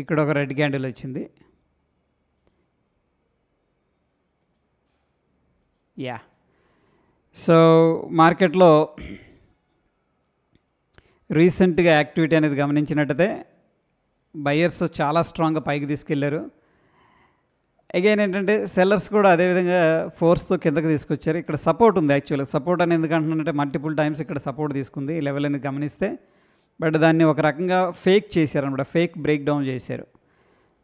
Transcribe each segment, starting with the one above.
ఇక్కడ ఒక red candle వచ్చింది. యా, సో మార్కెట్లో రీసెంట్గా యాక్టివిటీ అనేది గమనించినట్టయితే బయర్స్ చాలా స్ట్రాంగ్గా పైకి తీసుకెళ్లారు. అగైన్ ఏంటంటే సెల్లర్స్ కూడా అదేవిధంగా ఫోర్స్తో కిందకి తీసుకొచ్చారు. ఇక్కడ సపోర్ట్ ఉంది. యాక్చువల్గా సపోర్ట్ అని ఎందుకంటున్నానంటే మల్టిపుల్ టైమ్స్ ఇక్కడ సపోర్ట్ తీసుకుంది ఈ లెవెల్ అని గమనిస్తే, బట్ దాన్ని ఒక రకంగా ఫేక్ చేశారనమాట, ఫేక్ బ్రేక్ డౌన్ చేశారు.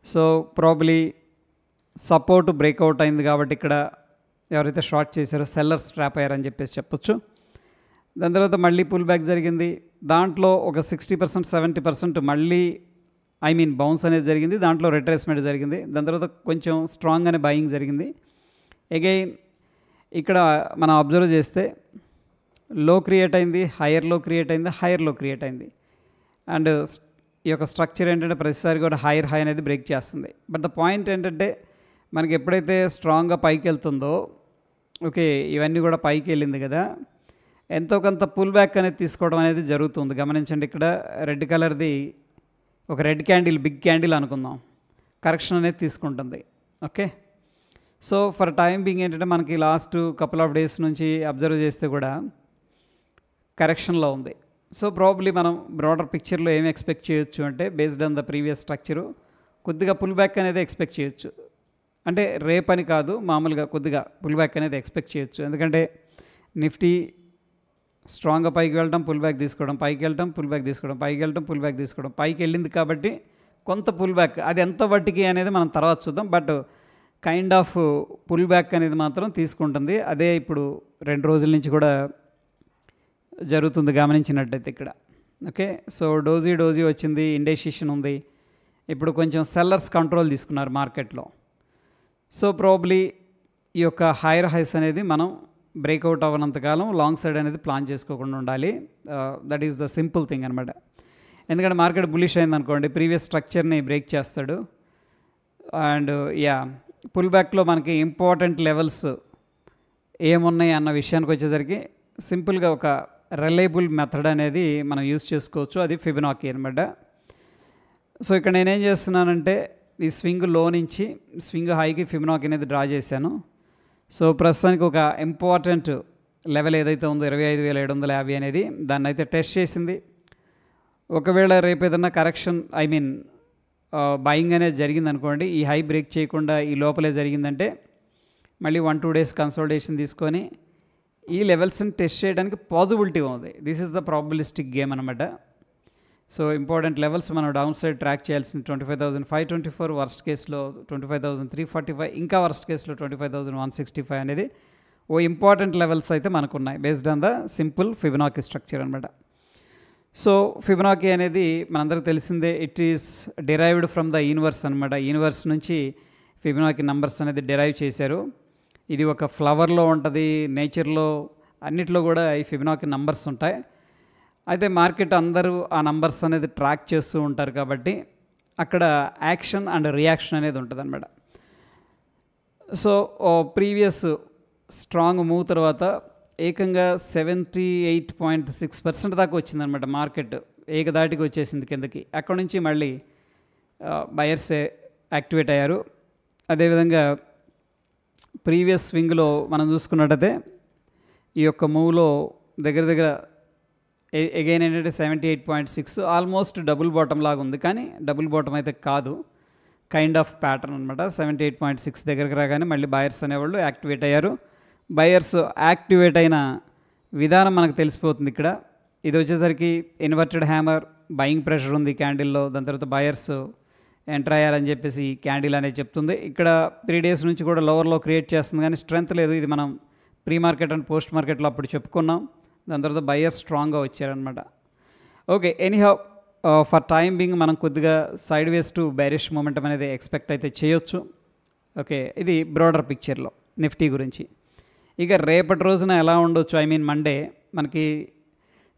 సో ప్రాబ్లీ సపోర్ట్ బ్రేక్అవుట్ అయింది కాబట్టి ఇక్కడ ఎవరైతే షార్ట్ చేశారో సెల్లర్స్ ట్రాప్ అయ్యారని చెప్పేసి చెప్పొచ్చు. దాని తర్వాత మళ్ళీ పుల్ బ్యాక్ జరిగింది. దాంట్లో ఒక 60% 70% మళ్ళీ బౌన్స్ అనేది జరిగింది. దాంట్లో రిట్రేస్మెంట్ జరిగింది. దాని తర్వాత కొంచెం స్ట్రాంగ్ అనే బయింగ్ జరిగింది. అగైన్ ఇక్కడ మనం అబ్జర్వ్ చేస్తే లో క్రియేట్ అయింది, హైయర్ లో క్రియేట్ అయింది, హైయర్ లో క్రియేట్ అయింది. అండ్ ఈ యొక్క స్ట్రక్చర్ ఏంటంటే ప్రతిసారి కూడా హైయర్ హై అనేది బ్రేక్ చేస్తుంది. బట్ ద పాయింట్ ఏంటంటే మనకి ఎప్పుడైతే స్ట్రాంగ్గా పైకి వెళ్తుందో, ఓకే ఇవన్నీ కూడా పైకి వెళ్ళింది కదా, ఎంతో కొంత పుల్ బ్యాక్ అనేది తీసుకోవడం అనేది జరుగుతుంది. గమనించండి, ఇక్కడ రెడ్ కలర్ది ఒక రెడ్ క్యాండిల్, బిగ్ క్యాండిల్ అనుకుందాం, కరెక్షన్ అనేది తీసుకుంటుంది. Okay, so for time being ఏంటంటే మనకి లాస్ట్ కపుల్ ఆఫ్ డేస్ నుంచి అబ్జర్వ్ చేస్తే కూడా కరెక్షన్లో ఉంది. సో ప్రాబ్లీ మనం బ్రాడర్ పిక్చర్లో ఏమి ఎక్స్పెక్ట్ చేయొచ్చు అంటే based on the previous structure కొద్దిగా పుల్ బ్యాక్ అనేది ఎక్స్పెక్ట్ చేయొచ్చు. అంటే రేపని కాదు, మామూలుగా కొద్దిగా పుల్ బ్యాక్ అనేది ఎక్స్పెక్ట్ చేయొచ్చు. ఎందుకంటే నిఫ్టీ స్ట్రాంగ్గా పైకి వెళ్ళడం, పుల్ బ్యాక్ తీసుకోవడం, పైకి వెళ్ళడం, పుల్ బ్యాక్ తీసుకోవడం, పైకి వెళ్ళడం, పుల్ బ్యాక్ తీసుకోవడం, పైకి వెళ్ళింది కాబట్టి కొంత పుల్ బ్యాక్, అది ఎంత వట్టికి అనేది మనం తర్వాత చూద్దాం. But kind of pull back అనేది మాత్రం తీసుకుంటుంది. అదే ఇప్పుడు 2 రోజుల నుంచి కూడా జరుగుతుంది గమనించినట్టయితే ఇక్కడ. ఓకే, సో డోజీ వచ్చింది, ఇండెసిషన్ ఉంది. ఇప్పుడు కొంచెం సెల్లర్స్ కంట్రోల్ తీసుకున్నారు మార్కెట్లో. సో ప్రాబ్లీ ఈ యొక్క హైయర్ హైస్ అనేది మనం బ్రేక్అవుట్ అవ్వనంతకాలం లాంగ్ సైడ్ అనేది ప్లాన్ చేసుకోకుండా ఉండాలి. That is the simple thing అనమాట. ఎందుకంటే మార్కెట్ బులిష్ అయింది అనుకోండి, ప్రీవియస్ స్ట్రక్చర్ని బ్రేక్ చేస్తాడు. అండ్ యా, పుల్ బ్యాక్లో మనకి ఇంపార్టెంట్ లెవెల్స్ ఏమున్నాయి అన్న విషయానికి వచ్చేసరికి సింపుల్గా ఒక రిలయబుల్ మెథడ్ అనేది మనం యూజ్ చేసుకోవచ్చు, అది ఫిబొనాకీ అనమాట. సో ఇక్కడ నేనేం చేస్తున్నానంటే ఈ స్వింగ్ లో నుంచి స్వింగ్ హైకి ఫిబొనాకీ అనేది డ్రా చేశాను. సో ప్రస్తుతానికి ఒక ఇంపార్టెంట్ లెవెల్ ఏదైతే ఉందో 25,750 అనేది, దాన్ని అయితే టెస్ట్ చేసింది. ఒకవేళ రేపు ఏదన్నా కరెక్షన్ బయింగ్ అనేది జరిగింది అనుకోండి, ఈ హై బ్రేక్ చేయకుండా ఈ లోపలే జరిగిందంటే మళ్ళీ 1-2 డేస్ కన్సల్టేషన్ తీసుకొని ఈ లెవెల్స్ని టెస్ట్ చేయడానికి పాజిబిలిటీ ఉంది. This is the probabilistic game అనమాట. సో ఇంపార్టెంట్ లెవెల్స్ మనం డౌన్ సైడ్ ట్రాక్ చేయాల్సింది 25,524, వర్స్ట్ కేసులో 25,345, ఇంకా వర్స్ట్ కేసులో 25,165 అనేది ఓ ఇంపార్టెంట్ లెవెల్స్ అయితే మనకున్నాయి based on the simple Fibonacci structure అనమాట. సో ఫిబొనాకీ అనేది మనందరికీ తెలిసిందే, it is derived from the universe అనమాట. యూనివర్స్ నుంచి ఫిబొనాకీ నంబర్స్ అనేది డిరైవ్ చేశారు. ఇది ఒక ఫ్లవర్లో ఉంటుంది, నేచర్లో అన్నిట్లో కూడా ఈ ఫిబొనాకీ నంబర్స్ ఉంటాయి. అయితే మార్కెట్ అందరూ ఆ నంబర్స్ అనేది ట్రాక్ చేస్తూ ఉంటారు కాబట్టి అక్కడ యాక్షన్ అండ్ రియాక్షన్ అనేది ఉంటుంది అనమాట. సో ప్రీవియస్ స్ట్రాంగ్ మూవ్ తర్వాత ఏకంగా 78.6% దాకా వచ్చిందనమాట. మార్కెట్ ఏకదాటికి వచ్చేసింది కిందకి. అక్కడ నుంచి మళ్ళీ బయర్స్ యాక్టివేట్ అయ్యారు. అదేవిధంగా ప్రీవియస్ స్వింగ్లో మనం చూసుకున్నట్టయితే ఈ యొక్క మూవ్లో దగ్గర అగైన్ ఏంటంటే 78.6 ఆల్మోస్ట్ డబుల్ బాటమ్ లాగా ఉంది, కానీ డబుల్ బాటమ్ అయితే కాదు, కైండ్ ఆఫ్ ప్యాటర్న్ అనమాట. 78.6 దగ్గరికి రాగానే మళ్ళీ బయర్స్ అనేవాళ్ళు యాక్టివేట్ అయ్యారు. బయర్స్ యాక్టివేట్ అయిన విధానం మనకు తెలిసిపోతుంది ఇక్కడ. ఇది వచ్చేసరికి ఇన్వర్టెడ్ హ్యామర్, బయింగ్ ప్రెషర్ ఉంది క్యాండిల్లో. దాని తర్వాత బయర్స్ ఎంటర్ అయ్యారని చెప్పేసి క్యాండిల్ అనేది చెప్తుంది. ఇక్కడ 3 డేస్ నుంచి కూడా లోవర్లో క్రియేట్ చేస్తుంది, కానీ స్ట్రెంత్ లేదు. ఇది మనం ప్రీ మార్కెట్ అండ్ పోస్ట్ మార్కెట్లో అప్పుడు చెప్పుకున్నాం. దాని తర్వాత బయర్స్ స్ట్రాంగ్గా వచ్చారనమాట. Okay, anyhow for time being మనం కొద్దిగా side ways to bearish momentum అనేది ఎక్స్పెక్ట్ అయితే చేయొచ్చు. ఓకే, ఇది బ్రాడర్ పిక్చర్లో నిఫ్టీ గురించి. ఇక రేపటి రోజున ఎలా ఉండొచ్చు, మండే మనకి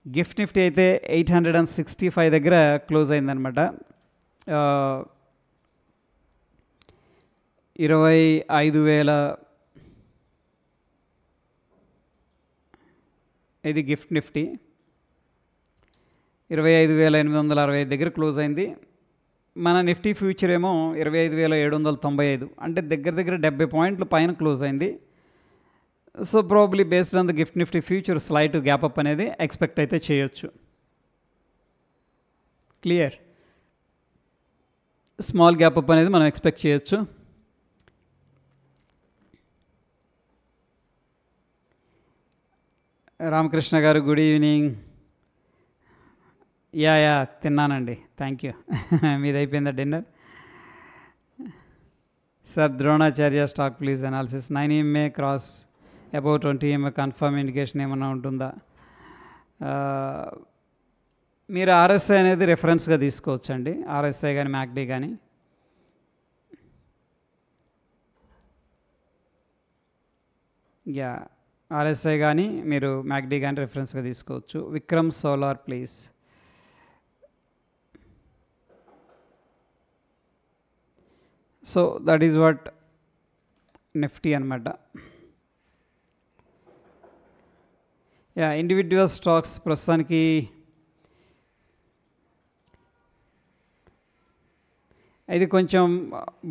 గిఫ్ట్ నిఫ్టీ అయితే 865 దగ్గర క్లోజ్ అయిందనమాట. 25,000 ఇది గిఫ్ట్ నిఫ్టీ. 25,865 దగ్గర క్లోజ్ అయింది. మన నిఫ్టీ ఫ్యూచర్ ఏమో 25,795, అంటే దగ్గర దగ్గర 70 పాయింట్లు పైన క్లోజ్ అయింది. So probably based on the gift Nifty future slight gap up అనేది ఎక్స్పెక్ట్ అయితే చేయొచ్చు. క్లియర్, స్మాల్ గ్యాప్ అప్ అనేది మనం ఎక్స్పెక్ట్ చేయొచ్చు. రామకృష్ణ గారు గుడ్ ఈవినింగ్. యా తిన్నానండి, థ్యాంక్ యూ. మీది అయిపోయిందా dinner? Sir Dronacharya stock please analysis. 9 EMA cross about 20 EMA confirm indication ఏమైనా ఉంటుందా? మీరు ఆర్ఎస్ఐ అనేది రెఫరెన్స్గా తీసుకోవచ్చండి, ఆర్ఎస్ఐ కానీ మ్యాక్డీ కానీ. యా ఆర్ఎస్ఐ కానీ మీరు మ్యాక్డీ కానీ రెఫరెన్స్గా తీసుకోవచ్చు. Vikram solar please. So that is what Nifty అనమాట. యా ఇండివిజువల్ స్టాక్స్ ప్రస్తుతానికి ఇది కొంచెం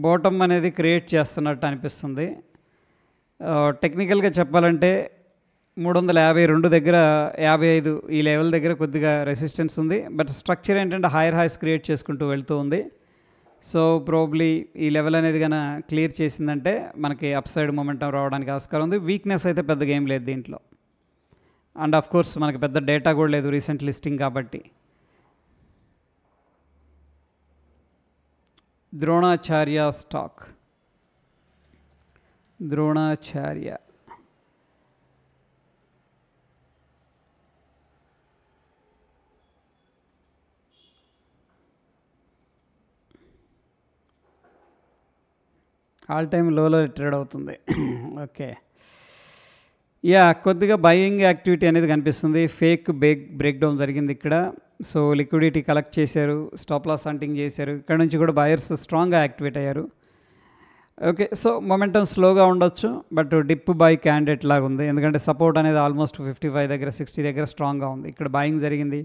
బాటమ్ అనేది క్రియేట్ చేస్తున్నట్టు అనిపిస్తుంది. టెక్నికల్గా చెప్పాలంటే 352 దగ్గర 55 ఈ లెవెల్ దగ్గర కొద్దిగా రెసిస్టెన్స్ ఉంది. బట్ స్ట్రక్చర్ ఏంటంటే హైయర్ హైస్ క్రియేట్ చేసుకుంటూ వెళ్తూ ఉంది. సో ప్రాబ్లీ ఈ లెవెల్ అనేది కన్నా క్లియర్ చేసిందంటే మనకి అప్ సైడ్ మొమెంటం రావడానికి ఆస్కారం ఉంది. వీక్నెస్ అయితే పెద్దగా ఏం లేదు దీంట్లో. అండ్ ఆఫ్ కోర్స్ మనకి పెద్ద డేటా కూడా లేదు రీసెంట్ లిస్టింగ్ కాబట్టి. Dronacharya stock, Dronacharya all time లోలో ట్రేడ్ అవుతుంది. ఓకే, యా కొద్దిగా బయింగ్ యాక్టివిటీ అనేది కనిపిస్తుంది. ఫేక్ బ్రేక్ డౌన్ జరిగింది ఇక్కడ. సో లిక్విడిటీ కలెక్ట్ చేశారు, స్టాప్ లాస్ హంటింగ్ చేశారు. ఇక్కడ నుంచి కూడా బయర్స్ స్ట్రాంగ్గా యాక్టివేట్ అయ్యారు. ఓకే, సో మొమెంటం స్లోగా ఉండొచ్చు, బట్ డిప్ బై క్యాండిడేట్ లాగా ఉంది. ఎందుకంటే సపోర్ట్ అనేది ఆల్మోస్ట్ 55 దగ్గర 60 దగ్గర స్ట్రాంగ్గా ఉంది. ఇక్కడ బయింగ్ జరిగింది,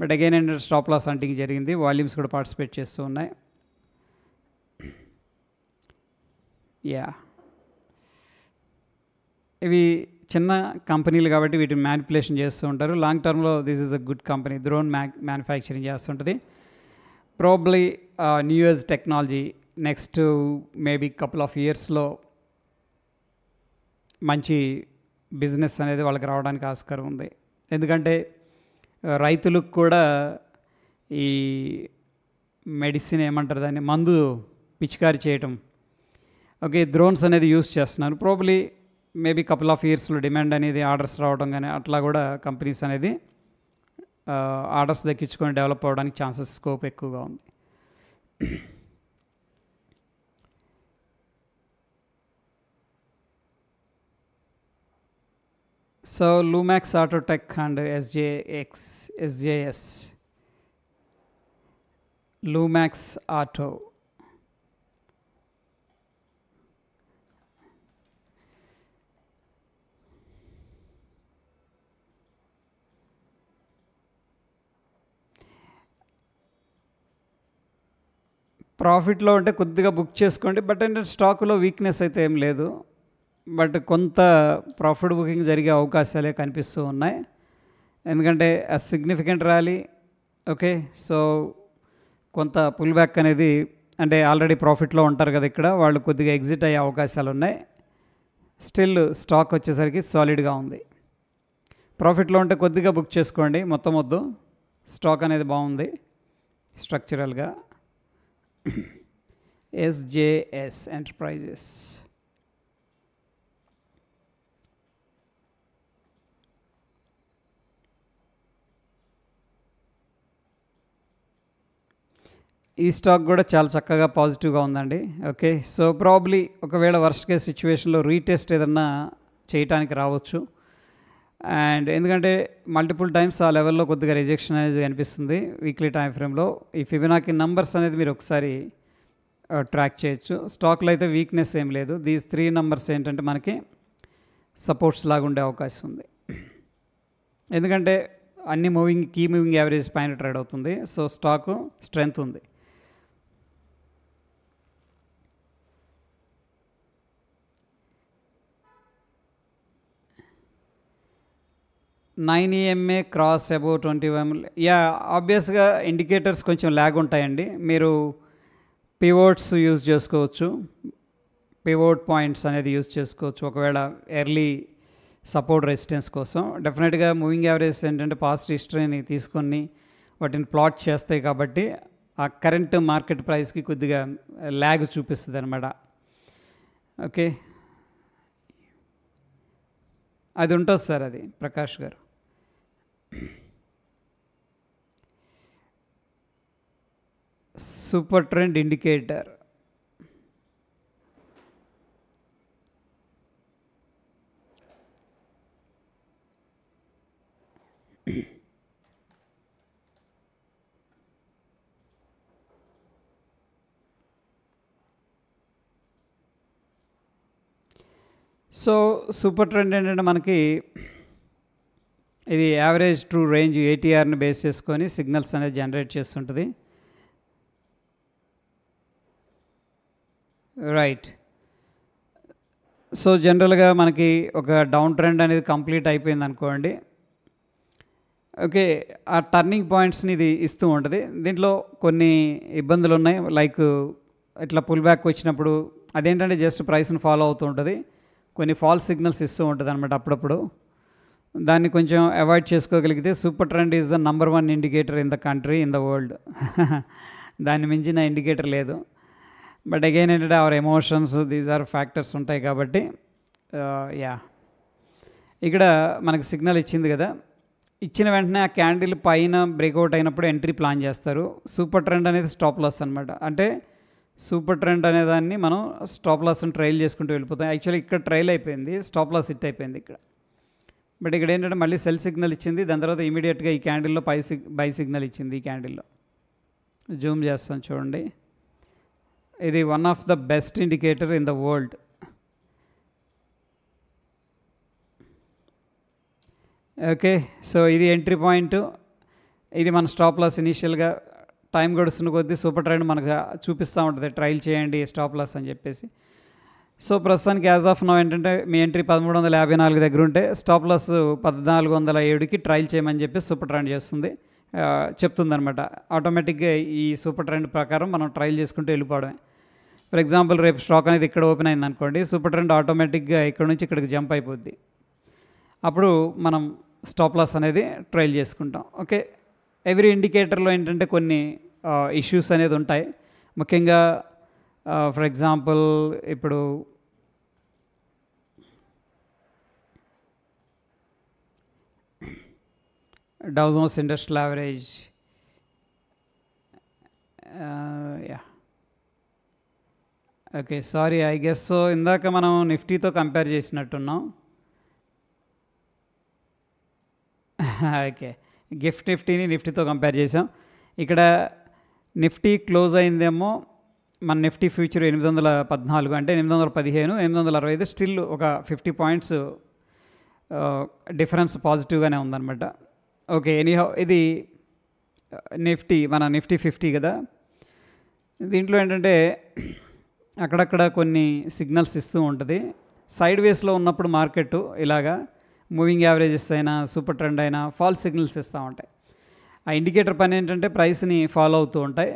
బట్ అగైన్ ఏంటంటే స్టాప్ లాస్ హంటింగ్ జరిగింది. వాల్యూమ్స్ కూడా పార్టిసిపేట్ చేస్తూ ఉన్నాయి. యా ఇవి చిన్న కంపెనీలు కాబట్టి వీటిని మ్యానిపులేషన్ చేస్తూ ఉంటారు. లాంగ్ టర్మ్లో this is a good company. Drone manufacturing చేస్తుంటుంది. Probably new age technology next maybe couple of ఇయర్స్లో మంచి బిజినెస్ అనేది వాళ్ళకి రావడానికి ఆస్కారం ఉంది. ఎందుకంటే రైతులకు కూడా ఈ మెడిసిన్ ఏమంటారు దాన్ని, మందు పిచికారి చేయటం, ఓకే డ్రోన్స్ అనేది యూస్ చేస్తున్నారు. ప్రాబ్లీ మేబీ కపుల్ ఆఫ్ ఇయర్స్లో డిమాండ్ అనేది ఆర్డర్స్ రావడం కానీ అట్లా కూడా కంపెనీస్ అనేది ఆర్డర్స్ దక్కించుకొని డెవలప్ అవ్వడానికి ఛాన్సెస్ స్కోప్ ఎక్కువగా ఉంది. So Lumax Autotech and SJS. లూమాక్స్ ఆటో ప్రాఫిట్లో అంటే కొద్దిగా బుక్ చేసుకోండి. బట్ ఏంటంటే స్టాకులో వీక్నెస్ అయితే ఏం లేదు, బట్ కొంత ప్రాఫిట్ బుకింగ్ జరిగే అవకాశాలే కనిపిస్తూ ఉన్నాయి. ఎందుకంటే ఆ సిగ్నిఫికెంట్ ర్యాలీ, ఓకే సో కొంత పుల్ బ్యాక్ అనేది, అంటే ఆల్రెడీ ప్రాఫిట్లో ఉంటారు కదా ఇక్కడ, వాళ్ళు కొద్దిగా ఎగ్జిట్ అయ్యే అవకాశాలు ఉన్నాయి. స్టిల్ స్టాక్ వచ్చేసరికి సాలిడ్గా ఉంది. ప్రాఫిట్లో ఉంటే కొద్దిగా బుక్ చేసుకోండి, మొత్తం వద్దు. స్టాక్ అనేది బాగుంది స్ట్రక్చరల్గా. ఎస్జేఎస్ ఎంటర్ప్రైజెస్. ఈ స్టాక్ కూడా చాలా చక్కగా పాజిటివ్గా ఉందండి. ఓకే సో ప్రాబ్లీ ఒకవేళ వర్స్ట్ కేస్ సిచ్యువేషన్లో రీటెస్ట్ ఏదన్నా చేయటానికి రావచ్చు. అండ్ ఎందుకంటే మల్టిపుల్ టైమ్స్ ఆ లెవెల్లో కొద్దిగా రిజెక్షన్ అనేది కనిపిస్తుంది వీక్లీ టైం ఫ్రేమ్లో. ఈ ఫిబొనాకీ నంబర్స్ అనేది మీరు ఒకసారి ట్రాక్ చేయొచ్చు. స్టాక్లో అయితే వీక్నెస్ ఏం లేదు. దీస్ 3 నంబర్స్ ఏంటంటే మనకి సపోర్ట్స్ లాగా ఉండే అవకాశం ఉంది. ఎందుకంటే అన్ని కీ మూవింగ్ యావరేజ్ పైన ట్రేడ్ అవుతుంది. సో స్టాకు స్ట్రెంగ్త్ ఉంది. Nine EMA cross above 21. Yeah, ఆబ్వియస్గా ఇండికేటర్స్ కొంచెం ల్యాగ్ ఉంటాయండి. మీరు పివోట్స్ యూజ్ చేసుకోవచ్చు, పివోట్ పాయింట్స్ అనేది యూజ్ చేసుకోవచ్చు ఒకవేళ ఎర్లీ సపోర్ట్ రెసిస్టెన్స్ కోసం. డెఫినెట్గా మూవింగ్ యావరేజ్ ఏంటంటే పాస్ట్ హిస్టరీని తీసుకొని వాటిని ప్లాట్ చేస్తాయి కాబట్టి ఆ కరెంట్ మార్కెట్ ప్రైస్కి కొద్దిగా ల్యాగ్ చూపిస్తుంది అనమాట. ఓకే, అది ఉంటుంది సార్, అది ప్రకాష్ గారు. Super trend indicator so super trend ఏంటంటే మనకి ఇది యావరేజ్ ట్రూ రేంజ్ ఏటీఆర్ని బేస్ చేసుకొని సిగ్నల్స్ అనేది జనరేట్ చేస్తుంటుంది. రైట్. సో జనరల్గా మనకి ఒక డౌన్ ట్రెండ్ అనేది కంప్లీట్ అయిపోయింది అనుకోండి. ఓకే, ఆ టర్నింగ్ పాయింట్స్ని ఇది ఇస్తూ ఉంటుంది. దీంట్లో కొన్ని ఇబ్బందులు ఉన్నాయి. లైక్ ఇట్లా పుల్ బ్యాక్ వచ్చినప్పుడు అదేంటంటే జస్ట్ ప్రైస్ని ఫాలో అవుతూ ఉంటుంది, కొన్ని ఫాల్స్ సిగ్నల్స్ ఇస్తూ ఉంటుంది అనమాట అప్పుడప్పుడు. దాన్ని కొంచెం అవాయిడ్ చేసుకోగలిగితే super trend is the number 1 indicator in the country, in the world. దాన్ని మించిన ఇండికేటర్ లేదు. బట్ అగైన్ ఏంటంటే our emotions, these are factors ఉంటాయి కాబట్టి యా. ఇక్కడ మనకు సిగ్నల్ ఇచ్చింది కదా, ఇచ్చిన వెంటనే ఆ క్యాండిల్ పైన బ్రేక్అవుట్ అయినప్పుడు ఎంట్రీ ప్లాన్ చేస్తారు. సూపర్ ట్రెండ్ అనేది స్టాప్ లాస్ అనమాట. అంటే సూపర్ ట్రెండ్ అనే దాన్ని మనం స్టాప్ లాస్ని ట్రైల్ చేసుకుంటూ వెళ్ళిపోతాం. యాక్చువల్లీ ఇక్కడ ట్రైల్ అయిపోయింది, స్టాప్ లాస్ హిట్ అయిపోయింది ఇక్కడ. బట్ ఇక్కడ ఏంటంటే మళ్ళీ సెల్ సిగ్నల్ ఇచ్చింది, దాని తర్వాత ఇమీడియట్గా ఈ క్యాండిల్లో బై సిగ్నల్ ఇచ్చింది. ఈ క్యాండిల్లో జూమ్ చేస్తాను చూడండి. ఇది one of the best indicator in the world. Okay, so ఇది ఎంట్రీ పాయింట్, ఇది మన స్టాప్ లాస్. ఇనీషియల్గా టైం గడుస్తున్న కొద్దీ సూపర్ ట్రెండ్ మనకు చూపిస్తూ ఉంటుంది, ట్రైల్ చేయండి స్టాప్ లాస్ అని చెప్పేసి. సో ప్రస్తుతానికి యాజ్ ఆఫ్ నౌ ఏంటంటే మీ ఎంట్రీ 1354 దగ్గర ఉంటే స్టాప్ లాస్ 1407కి ట్రైల్ చేయమని చెప్పి సూపర్ ట్రెండ్ చేస్తుంది, చెప్తుందనమాట. ఆటోమేటిక్గా ఈ సూపర్ ట్రెండ్ ప్రకారం మనం ట్రైల్ చేసుకుంటూ వెళ్ళిపోవడమే. ఫర్ ఎగ్జాంపుల్ రేపు స్టాక్ అనేది ఇక్కడ ఓపెన్ అయింది అనుకోండి, సూపర్ ట్రెండ్ ఆటోమేటిక్గా ఇక్కడ నుంచి ఇక్కడికి జంప్ అయిపోద్ది. అప్పుడు మనం స్టాప్ లాస్ అనేది ట్రైల్ చేసుకుంటాం. ఓకే, ఎవ్రీ ఇండికేటర్లో ఏంటంటే కొన్ని ఇష్యూస్ అనేది ఉంటాయి. ముఖ్యంగా ఫర్ ఎగ్జాంపుల్ ఇప్పుడు Dow Jones industrial average, yeah okay sorry I guess. So ఇందాక మనం నిఫ్టీతో కంపేర్ చేసినట్టున్నాం. ఓకే, గిఫ్ట్ నిఫ్టీని నిఫ్టీతో కంపేర్ చేసాం. ఇక్కడ నిఫ్టీ క్లోజ్ అయిందేమో మన నిఫ్టీ ఫ్యూచర్ 814, అంటే 815, 865, స్టిల్ ఒక 50 పాయింట్స్ డిఫరెన్స్ పాజిటివ్గానే ఉందన్నమాట. ఓకే, ఎనీహౌ ఇది నిఫ్టీ, మన నిఫ్టీ 50 కదా. దీంట్లో ఏంటంటే అక్కడక్కడ కొన్ని సిగ్నల్స్ ఇస్తూ ఉంటుంది. సైడ్ వేస్లో ఉన్నప్పుడు మార్కెట్ ఇలాగా మూవింగ్ యావరేజెస్ అయినా సూపర్ ట్రెండ్ అయినా ఫాల్స్ సిగ్నల్స్ ఇస్తూ ఉంటాయి. ఆ ఇండికేటర్ పని ఏంటంటే ప్రైస్ని ఫాలో అవుతూ ఉంటాయి.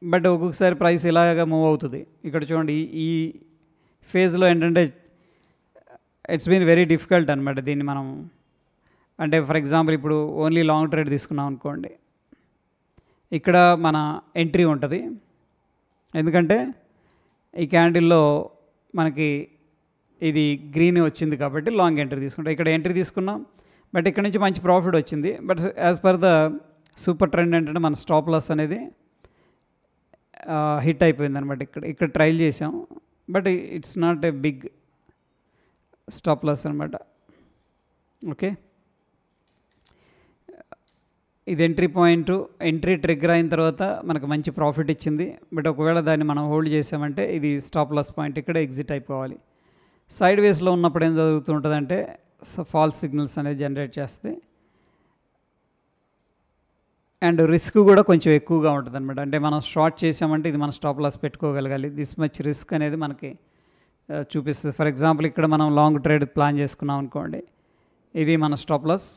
బట్ ఒక్కొక్కసారి ప్రైస్ ఇలాగా మూవ్ అవుతుంది. ఇక్కడ చూడండి, ఈ ఫేజ్లో ఏంటంటే ఇట్స్ బీన్ వెరీ డిఫికల్ట్ అనమాట. దీన్ని మనం అంటే ఫర్ ఎగ్జాంపుల్ ఇప్పుడు ఓన్లీ లాంగ్ ట్రేడ్ తీసుకున్నాం అనుకోండి, ఇక్కడ మన ఎంట్రీ ఉంటుంది. ఎందుకంటే ఈ క్యాండిల్లో మనకి ఇది గ్రీన్ వచ్చింది కాబట్టి లాంగ్ ఎంట్రీ తీసుకుంటాం. ఇక్కడ ఎంట్రీ తీసుకున్నాం, బట్ ఇక్కడ నుంచి మంచి ప్రాఫిట్ వచ్చింది. But as per the super trend ఏంటంటే మన స్టాప్ లాస్ అనేది హిట్ అయిపోయింది అనమాట. ఇక్కడ ట్రైల్ చేసాం, but it's not a big stop loss అనమాట. ఓకే, ఇది ఎంట్రీ పాయింట్. ఎంట్రీ ట్రిగ్గర్ అయిన తర్వాత మనకు మంచి ప్రాఫిట్ ఇచ్చింది. బట్ ఒకవేళ దాన్ని మనం హోల్డ్ చేసామంటే ఇది స్టాప్ లాస్ పాయింట్, ఇక్కడ ఎగ్జిట్ అయిపోవాలి. సైడ్ వేస్లో ఉన్నప్పుడు ఏం జరుగుతుంటుందంటే ఫాల్స్ సిగ్నల్స్ అనేది జనరేట్ చేస్తే అండ్ రిస్క్ కూడా కొంచెం ఎక్కువగా ఉంటుంది అనమాట. అంటే మనం షార్ట్ చేసామంటే ఇది మన స్టాప్ లాస్ పెట్టుకోగలగాలి. దిస్ మచ్ రిస్క్ అనేది మనకి చూపిస్తుంది. ఫర్ ఎగ్జాంపుల్ ఇక్కడ మనం లాంగ్ ట్రేడ్ ప్లాన్ చేసుకున్నాం అనుకోండి, ఇది మన స్టాప్ లాస్.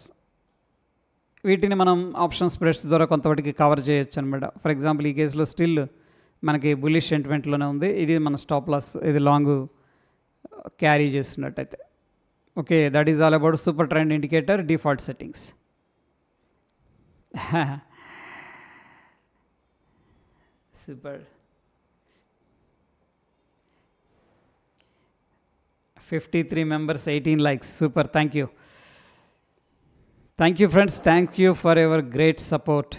వీటిని మనం ఆప్షన్ స్ప్రెడ్స్ ద్వారా కొంతవరకు కవర్ చేయొచ్చు అనమాట. ఫర్ ఎగ్జాంపుల్ ఈ కేసులో స్టిల్ మనకి బుల్లిష్ సెంటిమెంట్లోనే ఉంది. ఇది మన స్టాప్ లాస్, ఇది లాంగ్ క్యారీ చేస్తున్నట్టయితే. Okay, that is all about super trend indicator default settings. Super. 53 members, 18 likes. Super, thank you. Thank you friends, thank you for your great support.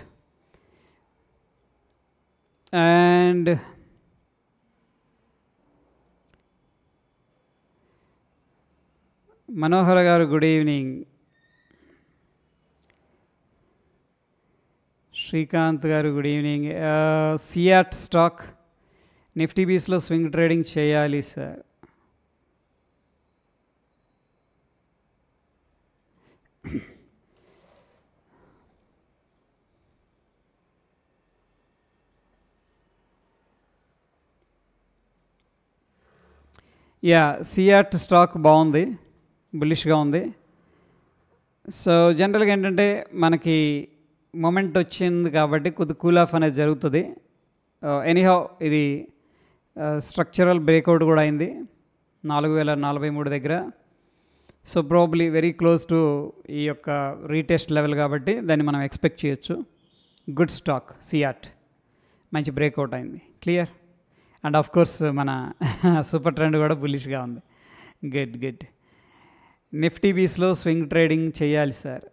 And Manohar garu, good evening. Srikanth garu, good evening. CEAT stock Nifty B's lo swing trading cheyali sir. Yeah, CEAT stock బాగుంది, బులిష్గా ఉంది. So జనరల్గా ఏంటంటే మనకి moment వచ్చింది కాబట్టి కొద్ది cool of అనేది జరుగుతుంది. ఎనీహౌ ఇది స్ట్రక్చరల్ బ్రేక్అవుట్ కూడా అయింది 4043 దగ్గర. So probably very close to ఈ యొక్క రీటెస్ట్ లెవెల్ కాబట్టి దాన్ని మనం ఎక్స్పెక్ట్ చేయొచ్చు. గుడ్ స్టాక్ సియాట్, మంచి బ్రేక్అవుట్ అయింది. క్లియర్. అండ్ ఆఫ్ కోర్స్ మన సూపర్ ట్రెండ్ కూడా బుల్లిష్గా ఉంది. Good good. నిఫ్టీ బీస్లో స్వింగ్ ట్రేడింగ్ చేయాలి సార్.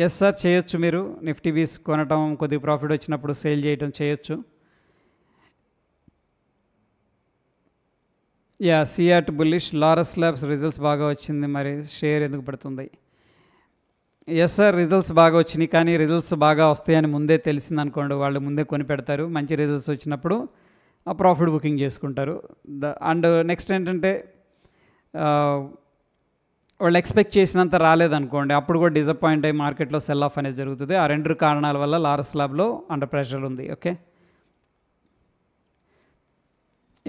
ఎస్ సార్, చేయొచ్చు. మీరు నిఫ్టీ బీస్ కొనటం, కొద్దిగా ప్రాఫిట్ వచ్చినప్పుడు సేల్ చేయటం చేయొచ్చు. Yeah, CEAT bullish. Laurus labs results బాగా వచ్చింది, మరి షేర్ ఎందుకు పడుతుంది? ఎస్ సార్, రిజల్ట్స్ బాగా వచ్చినాయి, కానీ రిజల్ట్స్ బాగా వస్తాయని ముందే తెలిసింది అనుకోండి, వాళ్ళు ముందే కొని పెడతారు. మంచి రిజల్ట్స్ వచ్చినప్పుడు ఆ ప్రాఫిట్ బుకింగ్ చేసుకుంటారు. అండ్ నెక్స్ట్ ఏంటంటే వాళ్ళు ఎక్స్పెక్ట్ చేసినంత రాలేదనుకోండి, అప్పుడు కూడా డిసప్పాయింట్ అయ్యి మార్కెట్లో సెల్ ఆఫ్ అనేది జరుగుతుంది. ఆ రెండు కారణాల వల్ల లారస్ ల్యాబ్లో అండర్ ప్రెషర్ ఉంది. ఓకే,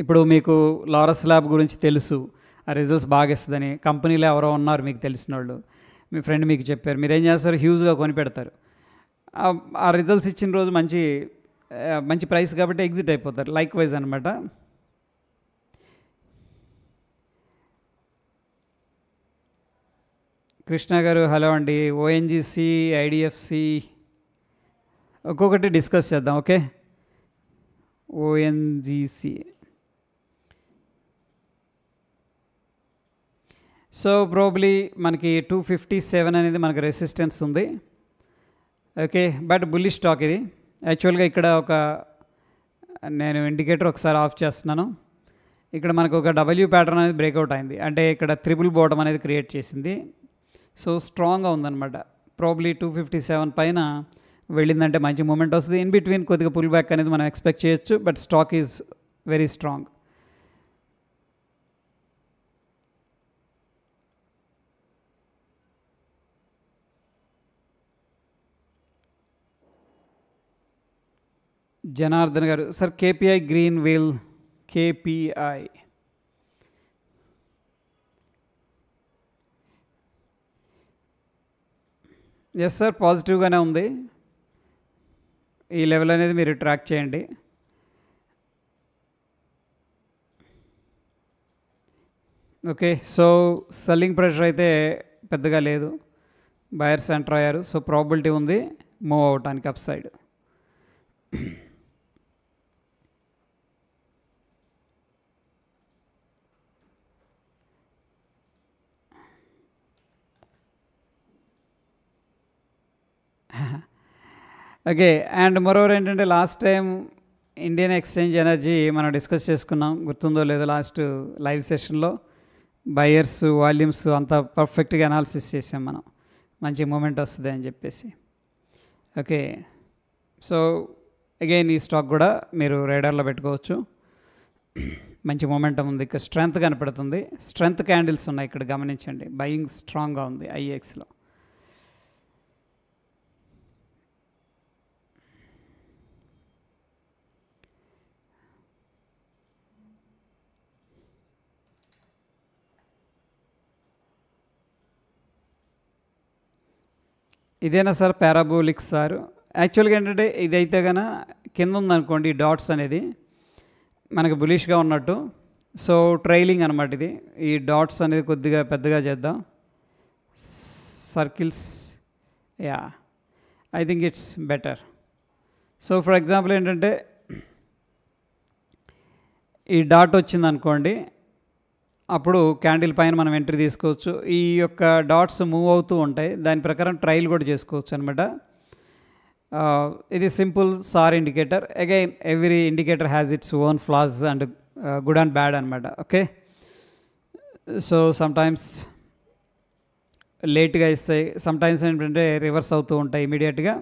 ఇప్పుడు మీకు లారస్ ల్యాబ్ గురించి తెలుసు, ఆ రిజల్ట్స్ బాగా ఇస్తుందని. కంపెనీలో ఎవరో ఉన్నారు మీకు తెలిసిన వాళ్ళు, మీ ఫ్రెండ్ మీకు చెప్పారు, మీరు ఏం చేస్తారు, హ్యూజ్గా కొని పెడతారు. ఆ రిజల్ట్స్ ఇచ్చిన రోజు మంచి ప్రైస్ కాబట్టి ఎగ్జిట్ అయిపోతారు. లైక్ వైజ్ అనమాట. కృష్ణ గారు హలో అండి. ఓఎన్జీసీ, ఐడిఎఫ్సి ఒక్కొక్కటి డిస్కస్ చేద్దాం. Okay, ONGC. సో ప్రాబ్లీ మనకి 257 అనేది మనకి రెసిస్టెన్స్ ఉంది. ఓకే, బట్ బుల్లిష్ స్టాక్ ఇది. యాక్చువల్గా ఇక్కడ నేను ఇండికేటర్ ఒకసారి ఆఫ్ చేస్తున్నాను. ఇక్కడ మనకు ఒక డబ్ల్యూ ప్యాటర్న్ అనేది బ్రేక్అవుట్ అయింది, అంటే ఇక్కడ త్రిబుల్ బాటమ్ అనేది క్రియేట్ చేసింది. సో స్ట్రాంగ్గా ఉందన్నమాట. ప్రాబ్లీ 257 పైన వెళ్ళిందంటే మంచి మూమెంట్ వస్తుంది. ఇన్ బిట్వీన్ కొద్దిగా పుల్ బ్యాక్ అనేది మనం ఎక్స్పెక్ట్ చేయొచ్చు, but stock is very strong. Janardhan గారు sir, KPI green wheel, KPI yes sir, పాజిటివ్గానే ఉంది. ఈ లెవెల్ అనేది మీరు ట్రాక్ చేయండి. ఓకే, సో సెల్లింగ్ ప్రెషర్ అయితే పెద్దగా లేదు, బయర్స్ ఎంటర్ అయ్యారు. సో ప్రాబిలిటీ ఉంది మూవ్ అవటానికి up side. Okay, and moreover ఏంటంటే last time Indian exchange energy మనం డిస్కస్ చేసుకున్నాం, గుర్తుందో లేదో. లాస్ట్ లైవ్ సెషన్లో బయర్స్, వాల్యూమ్స్ అంతా పర్ఫెక్ట్గా అనాలిసిస్ చేసాం మనం, మంచి మూమెంట్ వస్తుంది అని చెప్పేసి. ఓకే, సో అగైన్ ఈ స్టాక్ కూడా మీరు రేడర్లో పెట్టుకోవచ్చు. మంచి మూమెంటం ఉంది, ఇక్కడ స్ట్రెంత్ కనపడుతుంది. స్ట్రెంత్ క్యాండిల్స్ ఉన్నాయి ఇక్కడ గమనించండి. బయింగ్ స్ట్రాంగ్గా ఉంది ఐఎక్స్లో. ఇదేనా సార్ పారాబోలిక్ సార్? యాక్చువల్గా ఏంటంటే ఇదైతే కన కింద ఉందనుకోండి డాట్స్ అనేది మనకు బులిష్గా ఉన్నట్టు. సో ట్రైలింగ్ అనమాట ఇది. ఈ డాట్స్ అనేది కొద్దిగా పెద్దగా చేద్దాం. Circles, yeah, I think it's better. So for example ఏంటంటే ఈ డాట్ వచ్చింది అనుకోండి, అప్పుడు క్యాండిల్ పైన మనం ఎంట్రీ తీసుకోవచ్చు. ఈ యొక్క డాట్స్ మూవ్ అవుతూ ఉంటాయి, దాని ప్రకారం ట్రైల్ కూడా చేసుకోవచ్చు అనమాట. ఇది simple sir indicator. Again every indicator has its own flaws and good and bad అనమాట. ఓకే, సో సమ్టైమ్స్ లేట్గా ఇస్తాయి, సమ్టైమ్స్ ఏంటంటే రివర్స్ అవుతూ ఉంటాయి ఇమీడియట్గా.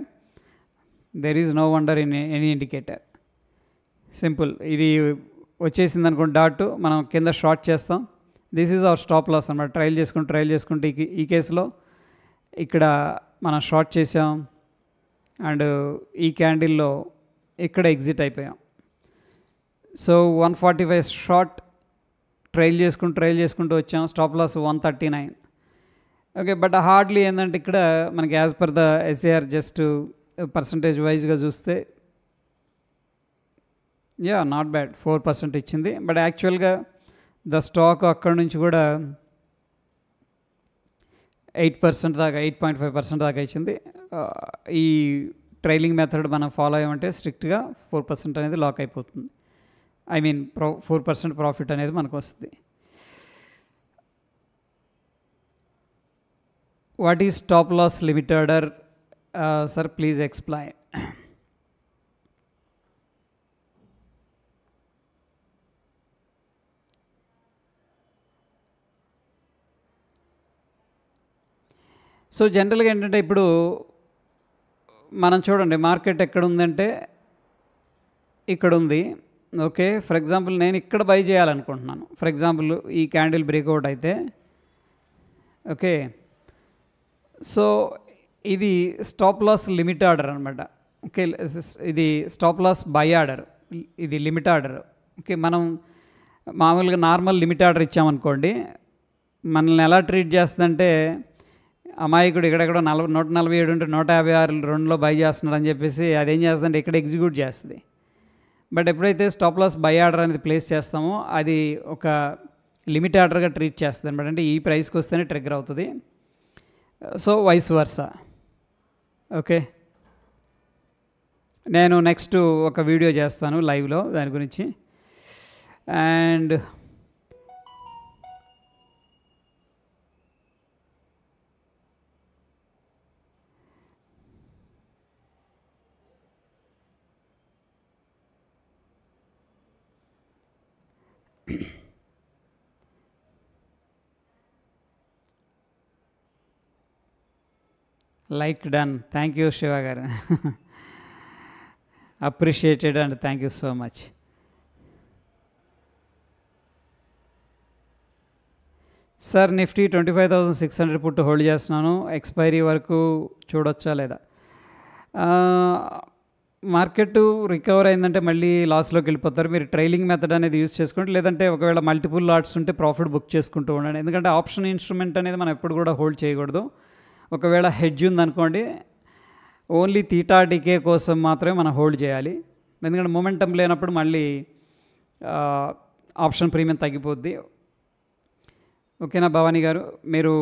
There is no wonder in any indicator. Simple. ఇది వచ్చేసింది అనుకోండి డాట్, మనం కింద షార్ట్ చేస్తాం. This is our stop loss అనమాట. ట్రయల్ చేసుకుంటే ఈ కేసులో ఇక్కడ మనం షార్ట్ చేసాం అండ్ ఈ క్యాండిల్లో ఇక్కడ ఎగ్జిట్ అయిపోయాం. సో 145 షార్ట్ ట్రయల్ చేసుకుంటూ వచ్చాం. Stop loss 139. Okay, but hardly ఏంటంటే ఇక్కడ మనకి as per the SAR just percentage వైజ్గా చూస్తే యా నాట్ బ్యాడ్, 4% ఇచ్చింది. బట్ యాక్చువల్గా ద స్టాక్ అక్కడ నుంచి కూడా 8% దాకా, 8.5% దాకా ఇచ్చింది. ఈ ట్రైలింగ్ మెథడ్ మనం ఫాలో అయ్యామంటే స్ట్రిక్ట్గా 4% అనేది లాక్ అయిపోతుంది. ఐ మీన్ 4% ప్రాఫిట్ అనేది మనకు వస్తుంది. What is stop loss limit order sir, please explain. So జనరల్గా ఏంటంటే ఇప్పుడు మనం చూడండి మార్కెట్ ఎక్కడ ఉందంటే ఇక్కడ ఉంది. ఓకే, ఫర్ ఎగ్జాంపుల్ నేను ఇక్కడ బై చేయాలనుకుంటున్నాను. ఫర్ ఎగ్జాంపుల్ ఈ క్యాండిల్ బ్రేక్అవుట్ అయితే, ఓకే, సో ఇది స్టాప్ లాస్ లిమిట్ ఆర్డర్ అనమాట. ఓకే, ఇది స్టాప్ లాస్ బై ఆర్డర్, ఇది లిమిట్ ఆర్డర్. ఓకే, మనం మామూలుగా నార్మల్ లిమిట్ ఆర్డర్ ఇచ్చామనుకోండి, మనల్ని ఎలా ట్రీట్ చేస్తుందంటే అమాయకుడు ఇక్కడెక్కడో 147 ఉంటే 156 2లో బై చేస్తున్నాడు అని చెప్పేసి అదేం చేస్తుందంటే ఇక్కడ ఎగ్జిక్యూట్ చేస్తుంది. బట్ ఎప్పుడైతే స్టాప్ లాస్ బై ఆర్డర్ అనేది ప్లేస్ చేస్తామో అది ఒక లిమిట్ ఆర్డర్గా ట్రీట్ చేస్తుంది అనమాట. అంటే ఈ ప్రైస్కి వస్తేనే ట్రిగ్గర్ అవుతుంది. So vice versa. ఓకే, నేను నెక్స్ట్ ఒక వీడియో చేస్తాను లైవ్లో దాని గురించి. And like done. Thank you Shiva గారు, appreciated and thank you so much. Sir Nifty 25,600 put hold చేస్తున్నాను, ఎక్స్పైరీ వరకు చూడొచ్చా లేదా? మార్కెట్ రికవర్ అయిందంటే మళ్ళీ లాస్లోకి వెళ్ళిపోతారు. మీరు ట్రైలింగ్ మెథడ్ అనేది యూజ్ చేసుకోండి, లేదంటే ఒకవేళ మల్టిపుల్ లాట్స్ ఉంటే ప్రాఫిట్ బుక్ చేసుకుంటూ ఉండండి. ఎందుకంటే ఆప్షన్ ఇన్స్ట్రుమెంట్ అనేది మనం ఎప్పుడు కూడా హోల్డ్ చేయకూడదు. ఒకవేళ హెడ్జ్ ఉందనుకోండి, ఓన్లీ తీటా డికే కోసం మాత్రమే మనం హోల్డ్ చేయాలి. ఎందుకంటే మొమెంటం లేనప్పుడు మళ్ళీ ఆప్షన్ ప్రీమియం తగ్గిపోద్ది. ఓకేనా భవానీ గారు, మీరు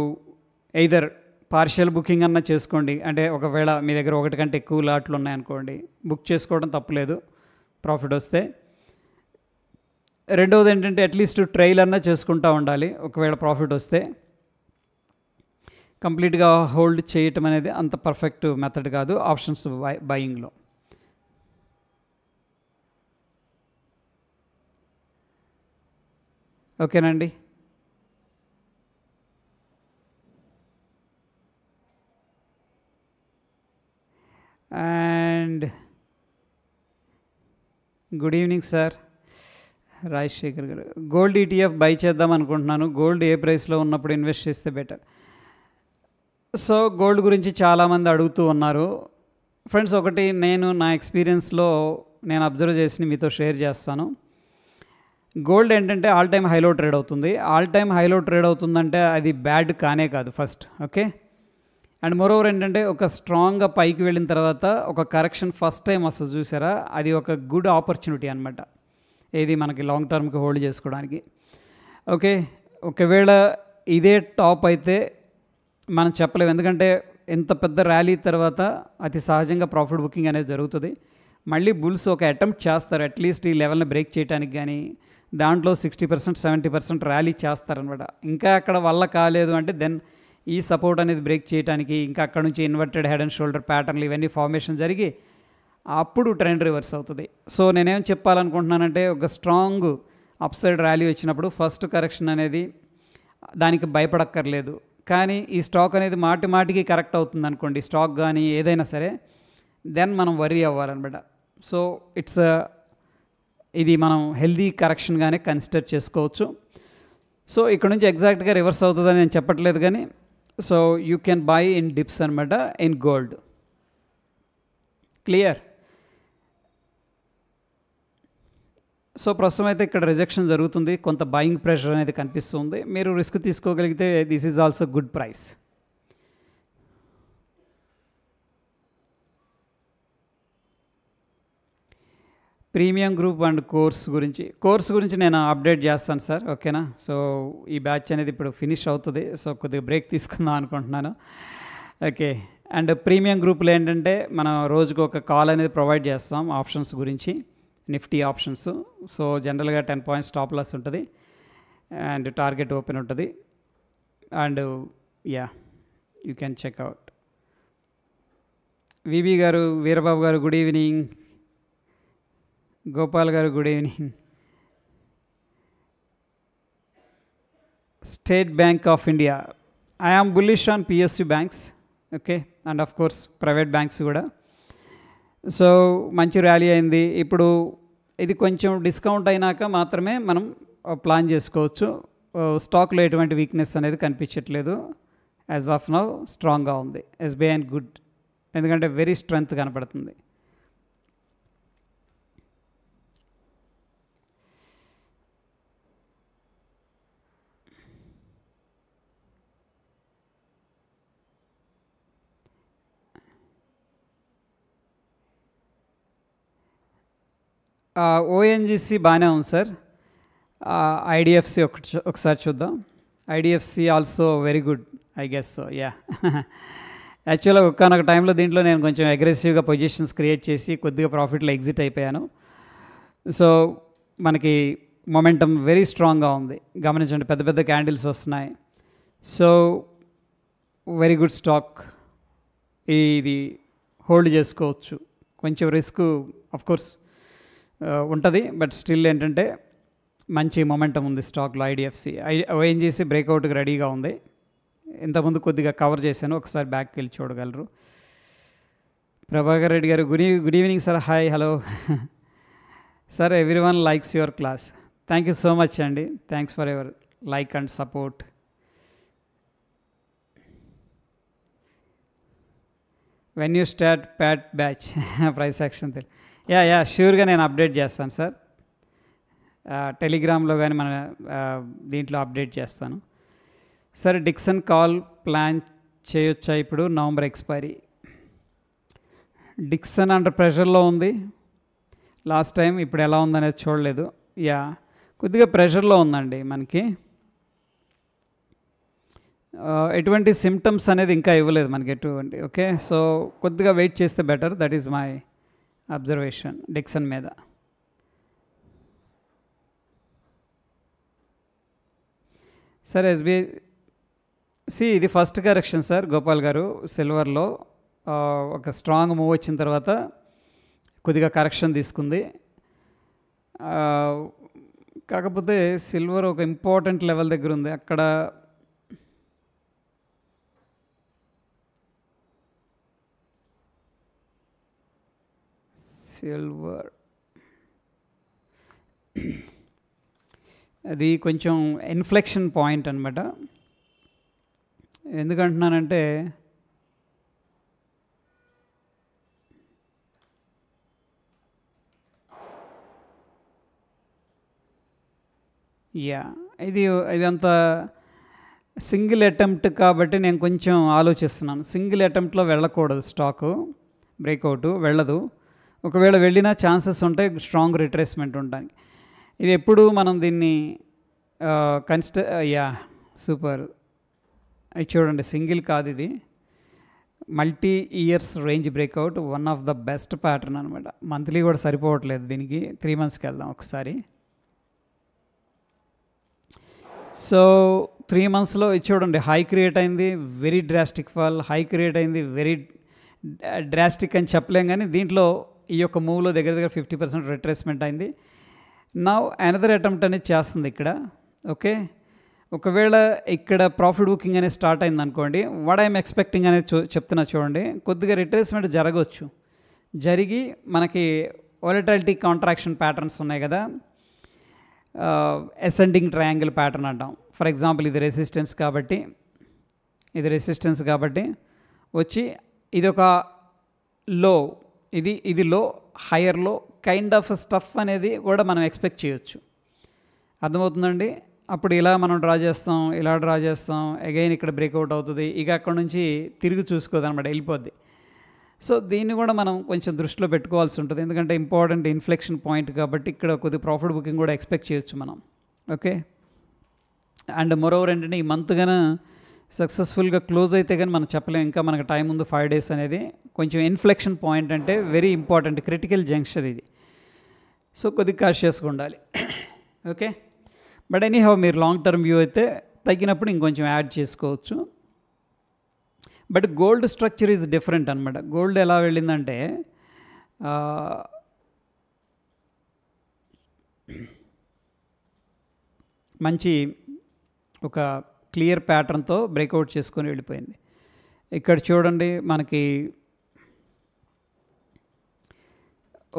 ఎయిదర్ పార్షియల్ బుకింగ్ అన్నా చేసుకోండి. అంటే ఒకవేళ మీ దగ్గర ఒకటి కంటే ఎక్కువ లాట్లు ఉన్నాయనుకోండి, బుక్ చేసుకోవడం తప్పులేదు ప్రాఫిట్ వస్తే. రెండవది ఏంటంటే అట్లీస్ట్ ట్రైల్ అన్నా చేసుకుంటూ ఉండాలి. ఒకవేళ ప్రాఫిట్ వస్తే కంప్లీట్గా హోల్డ్ చేయటం అనేది అంత పర్ఫెక్ట్ మెథడ్ కాదు ఆప్షన్స్ బయింగ్లో. ఓకేనండి. And good evening sir Rajasekhar గారు. గోల్డ్ ఈటీఎఫ్ బై చేద్దాం అనుకుంటున్నాను, గోల్డ్ ఏ ప్రైస్లో ఉన్నప్పుడు ఇన్వెస్ట్ చేస్తే బెటర్? సో గోల్డ్ గురించి చాలామంది అడుగుతూ ఉన్నారు ఫ్రెండ్స్. ఒకటి నేను నా ఎక్స్పీరియన్స్లో నేను అబ్జర్వ్ చేసి మీతో షేర్ చేస్తాను. గోల్డ్ ఏంటంటే ఆల్ టైమ్ హైలో ట్రేడ్ అవుతుంది. ఆల్ టైమ్ హైలో ట్రేడ్ అవుతుందంటే అది బ్యాడ్ కానే కాదు ఫస్ట్. ఓకే, అండ్ మోరోవర్ ఏంటంటే ఒక స్ట్రాంగ్గా పైకి వెళ్ళిన తర్వాత ఒక కరెక్షన్ ఫస్ట్ టైం వస్తుంది చూసారా, అది ఒక గుడ్ ఆపర్చునిటీ అనమాట, ఏది మనకి లాంగ్ టర్మ్కి హోల్డ్ చేసుకోవడానికి. ఓకే, ఒకవేళ ఇదే టాప్ అయితే మనం చెప్పలేము, ఎందుకంటే ఎంత పెద్ద ర్యాలీ తర్వాత అతి సహజంగా ప్రాఫిట్ బుకింగ్ అనేది జరుగుతుంది. మళ్ళీ బుల్స్ ఒక అటెంప్ట్ చేస్తారు అట్లీస్ట్ ఈ లెవెల్ని బ్రేక్ చేయడానికి, కానీ దాంట్లో 60% 70% ర్యాలీ చేస్తారనమాట. ఇంకా అక్కడ వల్ల కాలేదు అంటే దెన్ ఈ సపోర్ట్ అనేది బ్రేక్ చేయడానికి ఇంకా అక్కడ నుంచి ఇన్వర్టెడ్ హెడ్ అండ్ షోల్డర్ ప్యాటర్న్లు ఇవన్నీ ఫార్మేషన్ జరిగి అప్పుడు ట్రెండ్ రివర్స్ అవుతుంది. సో నేనేం చెప్పాలనుకుంటున్నానంటే, ఒక స్ట్రాంగ్ అప్ సైడ్ ర్యాలీ వచ్చినప్పుడు ఫస్ట్ కరెక్షన్ అనేది దానికి భయపడక్కర్లేదు. కానీ ఈ స్టాక్ అనేది మాటి మాటికి కరెక్ట్ అవుతుంది అనుకోండి, స్టాక్ కానీ ఏదైనా సరే, దెన్ మనం వరీ అవ్వాలన్నమాట. సో ఇది మనం హెల్దీ కరెక్షన్గానే కన్సిడర్ చేసుకోవచ్చు. సో ఇక్కడ నుంచి ఎగ్జాక్ట్గా రివర్స్ అవుతుందని నేను చెప్పట్లేదు, కానీ so you can buy in dips అనమాట ఇన్ గోల్డ్. క్లియర్? సో ప్రస్తుతం అయితే ఇక్కడ రిజెక్షన్ జరుగుతుంది, కొంత బయింగ్ ప్రెషర్ అనేది కనిపిస్తుంది. మీరు రిస్క్ తీసుకోగలిగితే this is also good price. Premium group and course గురించి నేను అప్డేట్ చేస్తాను సార్, ఓకేనా? సో ఈ బ్యాచ్ అనేది ఇప్పుడు ఫినిష్ అవుతుంది, సో కొద్దిగా బ్రేక్ తీసుకుందాం అనుకుంటున్నాను. ఓకే, అండ్ ప్రీమియం గ్రూప్లో ఏంటంటే మనం రోజుకు ఒక కాల్ అనేది ప్రొవైడ్ చేస్తాం ఆప్షన్స్ గురించి, నిఫ్టీ ఆప్షన్స్. సో జనరల్గా 10 పాయింట్స్ స్టాప్ లాస్ ఉంటుంది అండ్ టార్గెట్ ఓపెన్ ఉంటుంది. And yeah, you can check out. VB గారు, వీరబాబు గారు గుడ్ ఈవినింగ్. గోపాల్ గారు good evening. State Bank of India, I am bullish on PSU banks, okay, and of course private banks కూడా. సో మంచి rally అయింది. ఇప్పుడు ఇది కొంచెం డిస్కౌంట్ అయినాక మాత్రమే మనం ప్లాన్ చేసుకోవచ్చు. స్టాక్లో ఎటువంటి వీక్నెస్ అనేది కనిపించట్లేదు, యాజ్ ఆఫ్ నౌ స్ట్రాంగ్గా ఉంది. ఎస్బీఐ అండ్ గుడ్, ఎందుకంటే వెరీ స్ట్రెంగ్త్ కనపడుతుంది. ఓఎన్జీసీ బాగానే ఉంది సార్. ఐడిఎఫ్సి ఒకసారి చూద్దాం. IDFC also very good I guess. So yeah, యాక్చువల్గా ఒక్కనొక టైంలో దీంట్లో నేను కొంచెం అగ్రెసివ్గా పొజిషన్స్ క్రియేట్ చేసి కొద్దిగా ప్రాఫిట్లో ఎగ్జిట్ అయిపోయాను. సో మనకి మొమెంటం వెరీ స్ట్రాంగ్గా ఉంది, గమనించండి, పెద్ద పెద్ద క్యాండిల్స్ వస్తున్నాయి. సో వెరీ గుడ్ స్టాక్, ఇది హోల్డ్ చేసుకోవచ్చు. కొంచెం రిస్క్ ఆఫ్ కోర్స్ ఉంటుంది, బట్ స్టిల్ ఏంటంటే మంచి మొమెంటం ఉంది స్టాక్లో. ఓఎన్జీసీ బ్రేక్అవుట్కి రెడీగా ఉంది. ఇంతకుముందు కొద్దిగా కవర్ చేశాను, ఒకసారి బ్యాక్కి వెళ్ళి చూడగలరు. ప్రభాకర్ రెడ్డి గారు good evening sir. Hi, hello sir. Everyone likes your class. Thank you so much అండి, thanks for your like and support. When you start pat batch price action yeah ష్యూర్గా నేను అప్డేట్ చేస్తాను సార్. టెలిగ్రామ్లో కానీ మన దీంట్లో అప్డేట్ చేస్తాను sir. Dixon call plan చేయొచ్చా ఇప్పుడు, నవంబర్ ఎక్స్పైరీ? డిక్సన్ అండర్ ప్రెషర్లో ఉంది లాస్ట్ టైం, ఇప్పుడు ఎలా ఉందనేది చూడలేదు. యా, కొద్దిగా ప్రెషర్లో ఉందండి మనకి. ఎటువంటి సిమ్టమ్స్ అనేది ఇంకా ఇవ్వలేదు మనకి ఎటువంటి. ఓకే, సో కొద్దిగా వెయిట్ చేస్తే better, that is my observation Dixon మీద. సార్ ఎస్బీఐ ఇది ఫస్ట్ కరెక్షన్ సార్ గోపాల్ గారు. సిల్వర్లో ఒక స్ట్రాంగ్ మూవ్ వచ్చిన తర్వాత కొద్దిగా కరెక్షన్ తీసుకుంది. కాకపోతే సిల్వర్ ఒక ఇంపార్టెంట్ లెవెల్ దగ్గర ఉంది, అక్కడ సిల్వర్ అది కొంచెం ఇన్ఫ్లెక్షన్ పాయింట్ అనమాట. ఎందుకంటున్నానంటే ఇదంతా సింగిల్ అటెంప్ట్ కాబట్టి నేను కొంచెం ఆలోచిస్తున్నాను. సింగిల్ అటెంప్ట్లో వెళ్ళకూడదు, స్టాకు బ్రేక్అవుట్ వెళ్ళదు. ఒకవేళ వెళ్ళినా ఛాన్సెస్ ఉంటాయి స్ట్రాంగ్ రిట్రేస్మెంట్ ఉండడానికి. ఇది ఎప్పుడు మనం దీన్ని యా సూపర్. అది చూడండి, సింగిల్ కాదు, ఇది multi years range breakout, one of the best pattern అనమాట. మంత్లీ కూడా సరిపోవట్లేదు దీనికి, 3 మంత్స్కి వెళ్దాం ఒకసారి. సో 3 మంత్స్లో ఇది చూడండి, హై క్రియేట్ అయింది, very drastic fall, high create అయింది, వెరీ డ్రాస్టిక్ అని చెప్పలేం, కానీ దీంట్లో ఈ యొక్క మూవ్లో దగ్గర దగ్గర 50% రిట్రేస్మెంట్ అయింది. నా అనదర్ అటెంప్ట్ అనేది చేస్తుంది ఇక్కడ. ఓకే, ఒకవేళ ఇక్కడ ప్రాఫిట్ బుకింగ్ అనేది స్టార్ట్ అయింది అనుకోండి, వాట్ ఐఎమ్ ఎక్స్పెక్టింగ్ అనేది చెప్తున్నా చూడండి. కొద్దిగా రిట్రేస్మెంట్ జరగవచ్చు, జరిగి మనకి వాలటాలిటీ కాంట్రాక్షన్ ప్యాటర్న్స్ ఉన్నాయి కదా, అసెండింగ్ ట్రయాంగిల్ ప్యాటర్న్ అంటాం. ఫర్ ఎగ్జాంపుల్ ఇది రెసిస్టెన్స్ కాబట్టి, వచ్చి ఇది ఒక లో, ఇది లో, హయ్యర్ లో కైండ్ ఆఫ్ స్టఫ్ అనేది కూడా మనం ఎక్స్పెక్ట్ చేయొచ్చు. అర్థమవుతుందండి? అప్పుడు ఇలా మనం డ్రా చేస్తాం, అగైన్ ఇక్కడ బ్రేక్అవుట్ అవుతుంది, ఇక అక్కడ నుంచి తిరిగి చూసుకోదన్నమాట, వెళ్ళిపోద్ది. సో దీన్ని కూడా మనం కొంచెం దృష్టిలో పెట్టుకోవాల్సి ఉంటుంది, ఎందుకంటే ఇంపార్టెంట్ ఇన్ఫ్లెక్షన్ పాయింట్ కాబట్టి ఇక్కడ కొద్ది ప్రాఫిట్ బుకింగ్ కూడా ఎక్స్పెక్ట్ చేయొచ్చు మనం. ఓకే, అండ్ మోరోవర్ ఏంటంటే ఈ మంత్ కన్నా సక్సెస్ఫుల్గా క్లోజ్ అయితే కానీ మనం చెప్పలేము, ఇంకా మనకు టైం ఉంది 5 days అనేది. కొంచెం ఇన్ఫ్లెక్షన్ పాయింట్ అంటే వెరీ ఇంపార్టెంట్, క్రిటికల్ జంక్షన్ ఇది. సో కొద్దిగా కాషియస్గా ఉండాలి. ఓకే, బట్ ఎనీ హౌ మీరు లాంగ్ టర్మ్ వ్యూ అయితే తగ్గినప్పుడు ఇంకొంచెం యాడ్ చేసుకోవచ్చు. But gold structure is different అనమాట. గోల్డ్ ఎలా వెళ్ళిందంటే మంచి ఒక క్లియర్ ప్యాటర్న్తో బ్రేక్అవుట్ చేసుకొని వెళ్ళిపోయింది. ఇక్కడ చూడండి, మనకి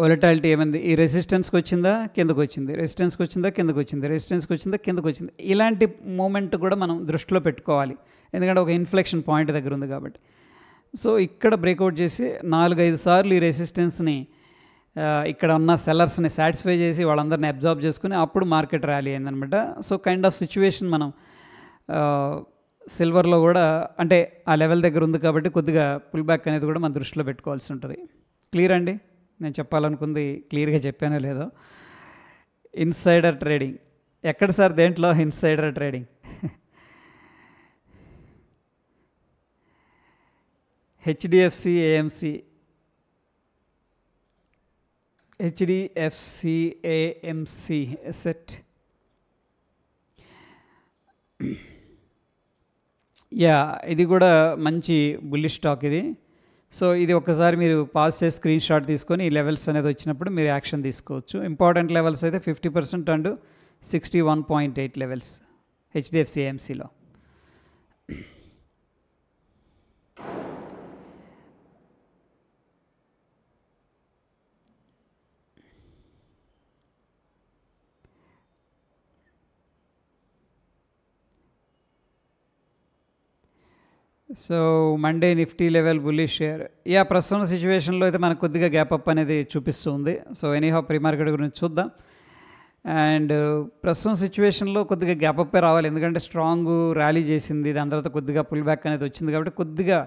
వొలటాలిటీ ఏమైంది, ఈ రెసిస్టెన్స్కి వచ్చిందా కిందకు వచ్చింది, రెసిస్టెన్స్కి వచ్చిందా కిందకు వచ్చింది, రెసిస్టెన్స్కి వచ్చిందా కిందకు వచ్చింది. ఇలాంటి మూమెంట్ కూడా మనం దృష్టిలో పెట్టుకోవాలి, ఎందుకంటే ఒక ఇన్ఫ్లెక్షన్ పాయింట్ దగ్గర ఉంది కాబట్టి. సో ఇక్కడ బ్రేక్అవుట్ చేసి 4-5 సార్లు ఈ రెసిస్టెన్స్ని ఇక్కడ ఉన్న సెల్లర్స్ని సాటిస్ఫై చేసి వాళ్ళందరినీ అబ్జార్బ్ చేసుకుని అప్పుడు మార్కెట్ ర్యాలీ అయిందనమాట. సో కైండ్ ఆఫ్ సిచ్యువేషన్ మనం సిల్వర్లో కూడా అంటే ఆ లెవెల్ దగ్గర ఉంది కాబట్టి కొద్దిగా పుల్ బ్యాక్ అనేది కూడా మనం దృష్టిలో పెట్టుకోవాల్సి ఉంటుంది. క్లియర్ అండి? నేను చెప్పాలనుకుంది క్లియర్గా చెప్పానో లేదో. ఇన్సైడర్ ట్రేడింగ్ ఎక్కడ సార్? దేంట్లో insider trading? HDFC AMC asset. Yeah, ఇది కూడా మంచి బుల్లిష్ స్టాక్ ఇది. సో ఇది ఒక్కసారి మీరు పాస్ చేసి స్క్రీన్ షాట్ తీసుకొని ఈ లెవెల్స్ అనేది వచ్చినప్పుడు మీరు యాక్షన్ తీసుకోవచ్చు. ఇంపార్టెంట్ లెవెల్స్ అయితే 50% అండ్ 61.8 లెవెల్స్ హెచ్డిఎఫ్సి ఏఎంసీలో. So Monday Nifty level bullish share. Yeah, ప్రస్తుతం సిచ్యువేషన్లో అయితే మనకు కొద్దిగా గ్యాప్ అప్ అనేది చూపిస్తుంది. సో ఎనీహౌ ప్రీ మార్కెట్ గురించి చూద్దాం. అండ్ ప్రస్తుతం సిచ్యువేషన్లో కొద్దిగా గ్యాప్ అప్పే రావాలి, ఎందుకంటే స్ట్రాంగ్ ర్యాలీ చేసింది, దాని తర్వాత కొద్దిగా పుల్ బ్యాక్ అనేది వచ్చింది కాబట్టి కొద్దిగా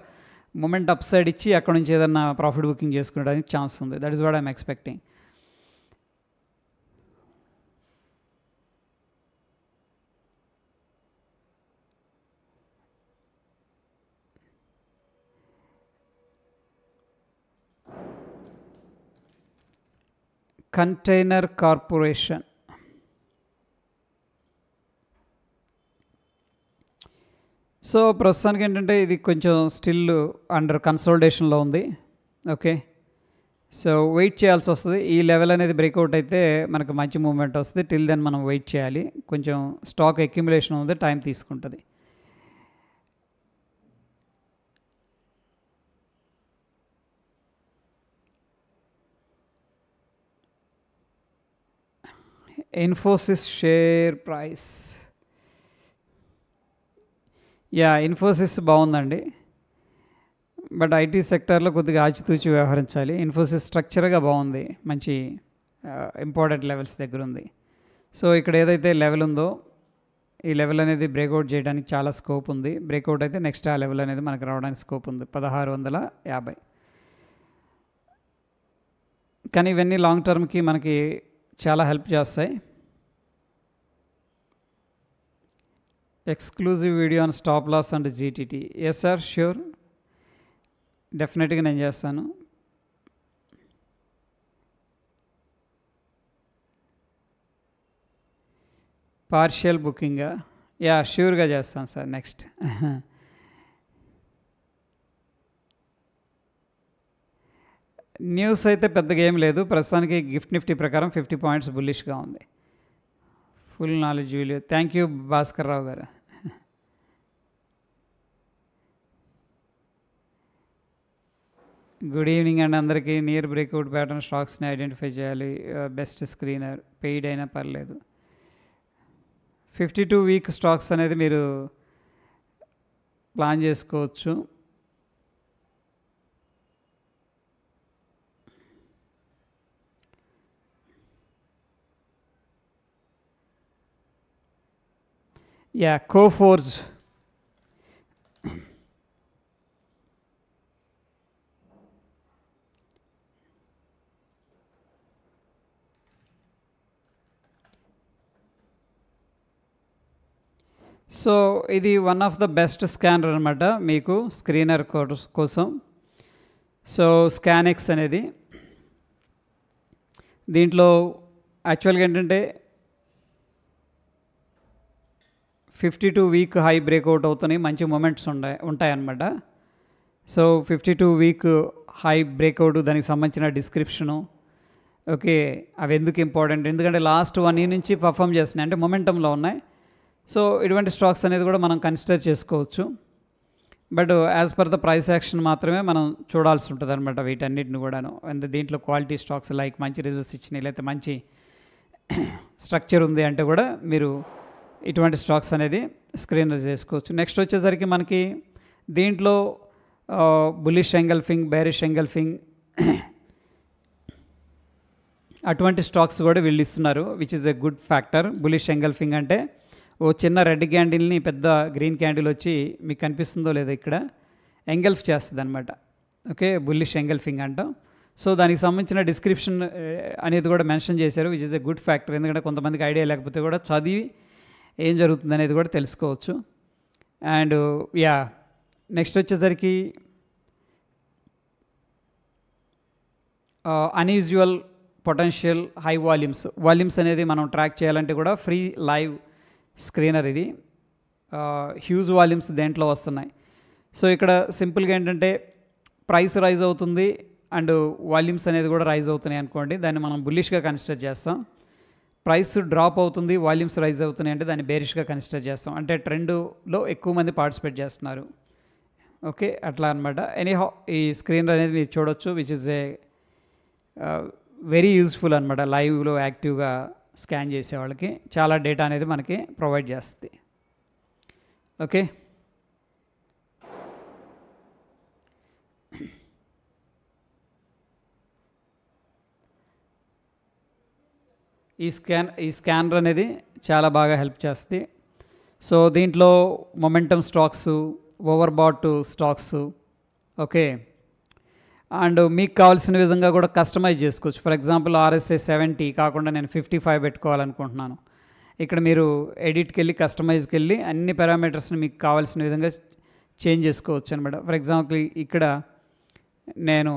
మూమెంట్ అప్ సైడ్ ఇచ్చి అక్కడ నుంచి ఏదన్నా ప్రాఫిట్ బుకింగ్ చేసుకోవడానికి ఛాన్స్ ఉంది. That is what I'm expecting. Container corporation. So ప్రస్తుతానికి ఏంటంటే ఇది కొంచెం స్టిల్ అండర్ కన్సోలిడేషన్లో ఉంది. ఓకే, సో వెయిట్ చేయాల్సి వస్తుంది. ఈ లెవెల్ అనేది బ్రేక్అవుట్ అయితే మనకు మంచి మూవ్మెంట్ వస్తుంది. టిల్ దెన్ మనం వెయిట్ చేయాలి. కొంచెం స్టాక్ అక్యుములేషన్ ఉంది, టైం తీసుకుంటుంది. Infosys share price. Yeah, Infosys బాగుందండి, బట్ ఐటీ సెక్టార్లో కొద్దిగా ఆచితూచి వ్యవహరించాలి. ఇన్ఫోసిస్ స్ట్రక్చర్గా బాగుంది, మంచి ఇంపార్టెంట్ లెవెల్స్ దగ్గర ఉంది. సో ఇక్కడ ఏదైతే లెవెల్ ఉందో ఈ లెవెల్ అనేది బ్రేక్అవుట్ చేయడానికి చాలా స్కోప్ ఉంది. బ్రేక్అవుట్ అయితే నెక్స్ట్ ఆ లెవెల్ అనేది మనకు రావడానికి స్కోప్ ఉంది 1650. కానీ ఇవన్నీ లాంగ్ టర్మ్కి మనకి చాలా హెల్ప్ చేస్తాయి. Exclusive video on stop loss and GTT. Yes sir, sure, డెఫినెట్గా నేను చేస్తాను. పార్షియల్ బుకింగా? యా, ష్యూర్గా చేస్తాను సార్. నెక్స్ట్ న్యూస్ అయితే పెద్దగా ఏం లేదు ప్రస్తుతానికి. గిఫ్ట్ నిఫ్టీ ప్రకారం 50 పాయింట్స్ బుల్లిష్గా ఉంది. Full knowledge video. Thank you Bhaskar Rao గారు. గుడ్ ఈవినింగ్ అండి అందరికీ. నియర్ బ్రేక్అవుట్ ప్యాటర్న్ స్టాక్స్ని ఐడెంటిఫై చేయాలి. బెస్ట్ స్క్రీనర్ పెయిడ్ అయినా పర్లేదు. 52 వీక్ స్టాక్స్ అనేది మీరు ప్లాన్ చేసుకోవచ్చు. యా, కోఫోర్జ్. సో ఇది one of the best scanner అనమాట మీకు స్క్రీనర్ కోసం. సో స్కానెక్స్ అనేది దీంట్లో యాక్చువల్గా ఏంటంటే 52 వీక్ హై బ్రేక్అవుట్ అవుతున్నాయి, మంచి మూమెంట్స్ ఉంటాయన్నమాట. సో 52 వీక్ హై బ్రేక్అవుట్, దానికి సంబంధించిన డిస్క్రిప్షను, ఓకే, అవి ఎందుకు ఇంపార్టెంట్, ఎందుకంటే లాస్ట్ 1 year నుంచి పర్ఫామ్ చేస్తున్నాయి, అంటే మొమెంటంలో ఉన్నాయి. సో ఇటువంటి స్టాక్స్ అనేది కూడా మనం కన్సిడర్ చేసుకోవచ్చు. But as per the price action మాత్రమే మనం చూడాల్సి ఉంటుంది అనమాట వీటన్నిటిని కూడాను. అంటే దీంట్లో క్వాలిటీ స్టాక్స్ లైక్ మంచి రిజల్ట్స్ ఇచ్చినాయి, లేకపోతే మంచి స్ట్రక్చర్ ఉంది అంటే కూడా మీరు ఇటువంటి స్టాక్స్ అనేది స్క్రీనర్ చేసుకోవచ్చు. నెక్స్ట్ వచ్చేసరికి మనకి దీంట్లో బులిష్ ఎంగల్ఫింగ్, బేరిష్ ఎంగల్ఫింగ్ అటువంటి స్టాక్స్ కూడా వీళ్ళు ఇస్తున్నారు, which is a good factor. Bullish engulfing అంటే ఓ చిన్న రెడ్ క్యాండిల్ని పెద్ద గ్రీన్ క్యాండిల్ వచ్చి మీకు కనిపిస్తుందో లేదో ఇక్కడ ఎంగల్ఫ్ చేస్తుంది అనమాట. ఓకే, బుల్లిష్ ఎంగల్ఫింగ్ అంటాం. సో దానికి సంబంధించిన డిస్క్రిప్షన్ అనేది కూడా మెన్షన్ చేశారు, which is a good factor. ఎందుకంటే కొంతమందికి ఐడియా లేకపోతే కూడా చదివి ఏం జరుగుతుంది అనేది కూడా తెలుసుకోవచ్చు. అండ్ యా, నెక్స్ట్ వచ్చేసరికి అన్యూజువల్ పొటెన్షియల్ హై వాల్యూమ్స్ అనేది మనం ట్రాక్ చేయాలంటే కూడా ఫ్రీ లైవ్ స్క్రీనర్ ఇది. హ్యూజ్ వాల్యూమ్స్ దేంట్లో వస్తున్నాయి. సో ఇక్కడ సింపుల్గా ఏంటంటే ప్రైస్ రైజ్ అవుతుంది అండ్ వాల్యూమ్స్ అనేది కూడా రైజ్ అవుతున్నాయి అనుకోండి, దాన్ని మనం బుల్లిష్గా కన్సిడర్ చేస్తాం. ప్రైస్ డ్రాప్ అవుతుంది, వాల్యూమ్స్ రైజ్ అవుతున్నాయి అంటే దాన్ని బేరిష్గా కన్సిడర్ చేస్తాం. అంటే ట్రెండ్లో ఎక్కువ మంది పార్టిసిపేట్ చేస్తున్నారు. ఓకే, అట్లా అనమాట. ఎనీహౌ ఈ స్క్రీనర్ అనేది మీరు చూడొచ్చు, which is a very useful అనమాట. లైవ్లో యాక్టివ్గా స్కాన్ చేసే వాళ్ళకి చాలా డేటా అనేది మనకి ప్రొవైడ్ చేస్తుంది. ఓకే, ఈ స్కానర్ అనేది చాలా బాగా హెల్ప్ చేస్తుంది. సో దీంట్లో momentum stocks, overbought stocks, okay, and మీకు కావాల్సిన విధంగా కూడా కస్టమైజ్ చేసుకోవచ్చు. ఫర్ ఎగ్జాంపుల్ RSI 70 కాకుండా నేను 55 పెట్టుకోవాలనుకుంటున్నాను. ఇక్కడ మీరు ఎడిట్కి వెళ్ళి కస్టమైజ్కి వెళ్ళి అన్ని పారామీటర్స్ని మీకు కావాల్సిన విధంగా చేంజ్ చేసుకోవచ్చు అనమాట. ఫర్ ఎగ్జాంపుల్ ఇక్కడ నేను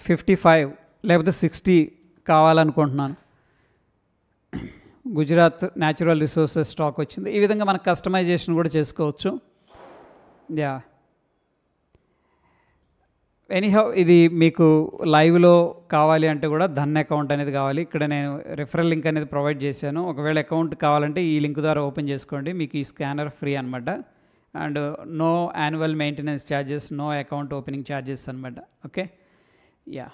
55 లేకపోతే 60 కావాలనుకుంటున్నాను. గుజరాత్ న్యాచురల్ రిసోర్సెస్ స్టాక్ వచ్చింది. ఈ విధంగా మనకు కస్టమైజేషన్ కూడా చేసుకోవచ్చు. యా, ఎనీహౌ ఇది మీకు లైవ్లో కావాలి అంటే కూడా ధన్ అకౌంట్ అనేది కావాలి. ఇక్కడ నేను రిఫరల్ లింక్ అనేది ప్రొవైడ్ చేశాను. ఒకవేళ అకౌంట్ కావాలంటే ఈ లింక్ ద్వారా ఓపెన్ చేసుకోండి, మీకు ఈ స్కానర్ ఫ్రీ అనమాట. And no annual maintenance charges, no account opening charges అనమాట. Okay, yeah,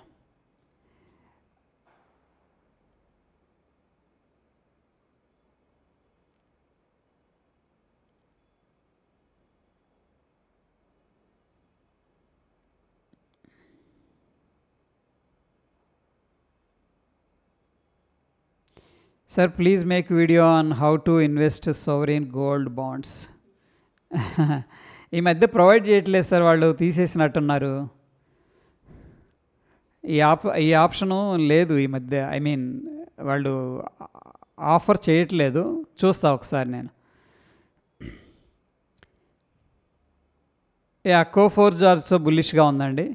sir please make video on how to invest sovereign gold bonds. ఈ మధ్య ప్రొవైడ్ చేయట్లేదు సార్, వాళ్ళు తీసేసినట్టున్నారు. ఈ ఆప్షను లేదు ఈ మధ్య. ఐ మీన్ వాళ్ళు ఆఫర్ చేయట్లేదు. చూస్తా ఒకసారి నేను. కోఫోర్జ్ ఆల్సో బుల్లిష్గా ఉందండి.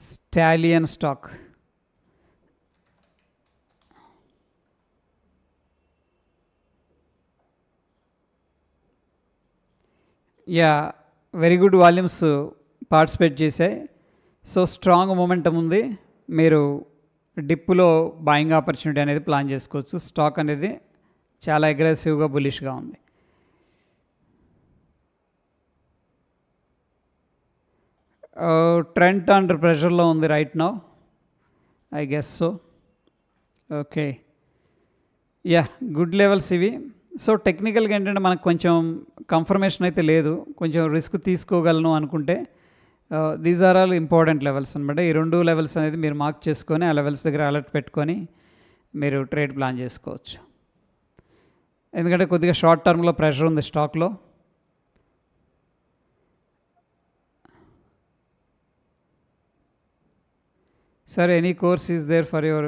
Stallion stock very good volumes participate చేశాయి. సో స్ట్రాంగ్ మొమెంటం ఉంది. మీరు డిప్పులో బాయింగ్ ఆపర్చునిటీ అనేది ప్లాన్ చేసుకోవచ్చు. స్టాక్ అనేది చాలా అగ్రెసివ్గా బులిష్గా ఉంది. ట్రెండ్ అండర్ ప్రెషర్లో ఉంది right now, I guess so. Okay, good levels ఇవి. సో టెక్నికల్గా ఏంటంటే మనకు కొంచెం కన్ఫర్మేషన్ అయితే లేదు. కొంచెం రిస్క్ తీసుకోగలను అనుకుంటే these are all important levels అనమాట. ఈ 2 లెవెల్స్ అనేది మీరు మార్క్ చేసుకొని ఆ లెవెల్స్ దగ్గర అలర్ట్ పెట్టుకొని మీరు ట్రేడ్ ప్లాన్ చేసుకోవచ్చు. ఎందుకంటే కొద్దిగా షార్ట్ టర్మ్లో ప్రెషర్ ఉంది స్టాక్లో. Sir any course is there for your.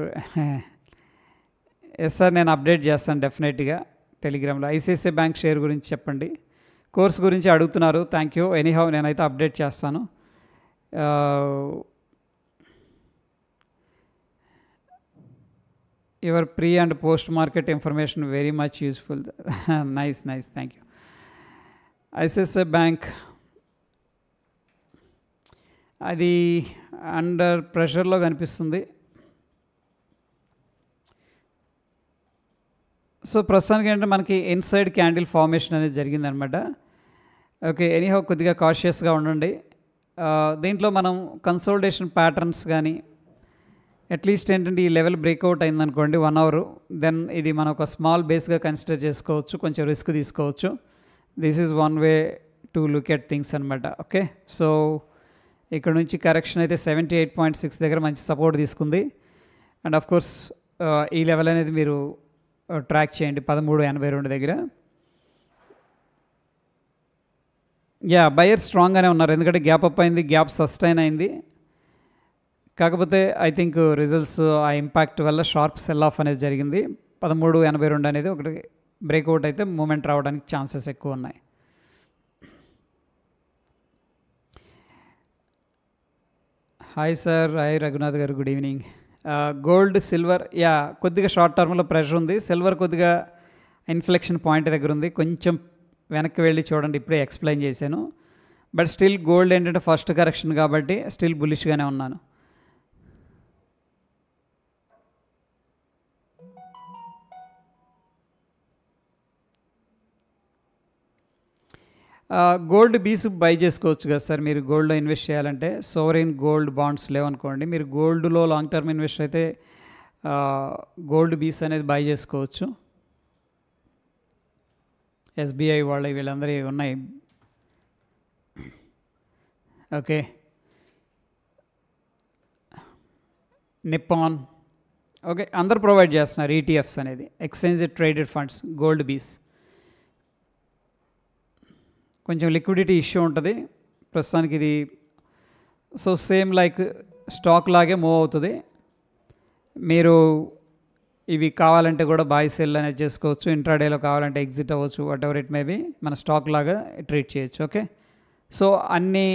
Yes sir, నేను అప్డేట్ చేస్తాను డెఫినెట్గా టెలిగ్రామ్లో. ఐసిఐసిఐ బ్యాంక్ షేర్ గురించి చెప్పండి. కోర్స్ గురించి అడుగుతున్నారు. Thank you. ఎనీహౌ నేనైతే అప్డేట్ చేస్తాను. Your pre and post market information very much useful. Nice, thank you. ICICI bank అది అండర్ ప్రెషర్లో కనిపిస్తుంది. సో ప్రస్తుతానికి ఏంటంటే మనకి ఇన్సైడ్ క్యాండిల్ ఫార్మేషన్ అనేది జరిగిందనమాట. ఓకే, ఎనీహౌ కొద్దిగా కాషియస్గా ఉండండి. దీంట్లో మనం కన్సోలిడేషన్ ప్యాటర్న్స్ కానీ అట్లీస్ట్ ఏంటంటే ఈ లెవెల్ బ్రేక్అవుట్ అయిందనుకోండి 1 అవర్, దెన్ ఇది మనం ఒక స్మాల్ బేస్గా కన్సిడర్ చేసుకోవచ్చు. కొంచెం రిస్క్ తీసుకోవచ్చు. This is one way to look at things అనమాట. ఓకే, సో ఇక్కడ నుంచి కరెక్షన్ అయితే 78.6 దగ్గర మంచి సపోర్ట్ తీసుకుంది. అండ్ ఆఫ్ కోర్స్ ఈ లెవెల్ అనేది మీరు ట్రాక్ చేయండి 13.82 దగ్గర. బయర్ స్ట్రాంగ్గానే ఉన్నారు, ఎందుకంటే గ్యాప్ అప్ అయింది, గ్యాప్ సస్టైన్ అయింది. కాకపోతే ఐ థింక్ రిజల్ట్స్ ఆ ఇంపాక్ట్ వల్ల షార్ప్ సెల్ ఆఫ్ అనేది జరిగింది. 13.82 అనేది ఒకటి బ్రేక్అవుట్ అయితే మూమెంట్ రావడానికి ఛాన్సెస్ ఎక్కువ ఉన్నాయి. హాయ్ సార్, హాయ్ రఘునాథ్ గారు, గుడ్ ఈవినింగ్. గోల్డ్, సిల్వర్ కొద్దిగా షార్ట్ టర్మ్లో ప్రెషర్ ఉంది. సిల్వర్ కొద్దిగా ఇన్ఫ్లెక్షన్ పాయింట్ దగ్గర ఉంది. కొంచెం వెనక్కి వెళ్ళి చూడండి, ఇప్పుడే ఎక్స్ప్లెయిన్ చేశాను. బట్ స్టిల్ గోల్డ్ ఏంటంటే ఫస్ట్ కరెక్షన్ కాబట్టి స్టిల్ బులిష్గానే ఉన్నాను. గోల్డ్ బీస్ బై చేసుకోవచ్చు కదా సార్ మీరు గోల్డ్లో ఇన్వెస్ట్ చేయాలంటే. సోవరీన్ గోల్డ్ బాండ్స్ లేవనుకోండి, మీరు గోల్డ్లో లాంగ్ టర్మ్ ఇన్వెస్ట్ అయితే గోల్డ్ బీస్ అనేది బై చేసుకోవచ్చు. ఎస్బీఐ వాళ్ళ వీళ్ళందరూ ఉన్నాయి. ఓకే, నిప్పాన్, ఓకే, అందరు ప్రొవైడ్ చేస్తున్నారు ఈటీఎఫ్స్ అనేది, ఎక్స్చేంజ్ ట్రేడెడ్ ఫండ్స్, గోల్డ్ బీస్. కొంచెం లిక్విడిటీ ఇష్యూ ఉంటుంది ప్రస్తుతానికి ఇది. సో సేమ్ లైక్ స్టాక్ లాగే మూవ్ అవుతుంది. మీరు ఇవి కావాలంటే కూడా బాయ్ సెల్ అనేది చేసుకోవచ్చు. ఇంట్రాడేలో కావాలంటే ఎగ్జిట్ అవ్వచ్చు. What ever it may be, మన స్టాక్ లాగా ట్రీట్ చేయొచ్చు. ఓకే, సో అన్ని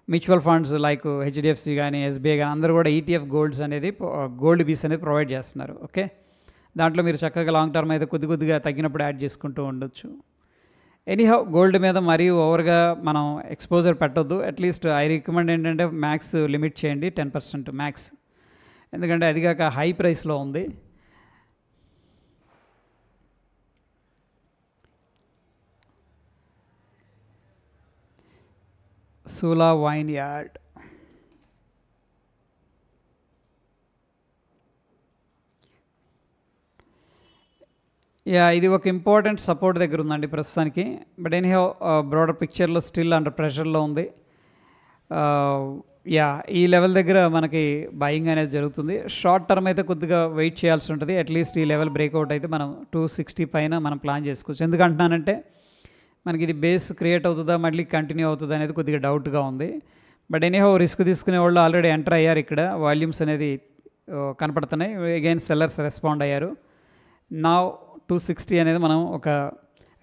మ్యూచువల్ ఫండ్స్ లైక్ హెచ్డిఎఫ్సి కానీ ఎస్బీఐ కానీ అందరూ కూడా ఈటీఎఫ్ గోల్డ్స్ అనేది గోల్డ్ బీస్ అనేది ప్రొవైడ్ చేస్తున్నారు. ఓకే, దాంట్లో మీరు చక్కగా లాంగ్ టర్మ్ అయితే కొద్దిగా తగ్గినప్పుడు యాడ్ చేసుకుంటూ ఉండొచ్చు. ఎనీహౌ గోల్డ్ మీద మరీ ఓవర్గా మనం ఎక్స్పోజర్ పెట్టొద్దు. అట్లీస్ట్ ఐ రికమెండ్ ఏంటంటే మ్యాక్స్ లిమిట్ చేయండి 10% మ్యాక్స్, ఎందుకంటే అది కాక హై ప్రైస్లో ఉంది. సూలా వైన్ యార్డ్, ఇది ఒక ఇంపార్టెంట్ సపోర్ట్ దగ్గర ఉందండి ప్రస్తుతానికి. బట్ ఎనీహౌ బ్రాడర్ పిక్చర్లో స్టిల్ అండర్ ప్రెషర్లో ఉంది. ఈ లెవెల్ దగ్గర మనకి బయింగ్ అనేది జరుగుతుంది. షార్ట్ టర్మ్ అయితే కొద్దిగా వెయిట్ చేయాల్సి ఉంటుంది. అట్లీస్ట్ ఈ లెవెల్ బ్రేక్అవుట్ అయితే మనం 260 పైన మనం ప్లాన్ చేసుకోవచ్చు. ఎందుకంటున్నానంటే మనకి ఇది బేస్ క్రియేట్ అవుతుందా మళ్ళీ కంటిన్యూ అవుతుందా అనేది కొద్దిగా డౌట్గా ఉంది. బట్ ఎనీహౌ రిస్క్ తీసుకునే వాళ్ళు ఆల్రెడీ ఎంటర్ అయ్యారు. ఇక్కడ వాల్యూమ్స్ అనేది కనపడుతున్నాయి. అగైన్ సెల్లర్స్ రెస్పాండ్ అయ్యారు. నా 260 అనేది మనం ఒక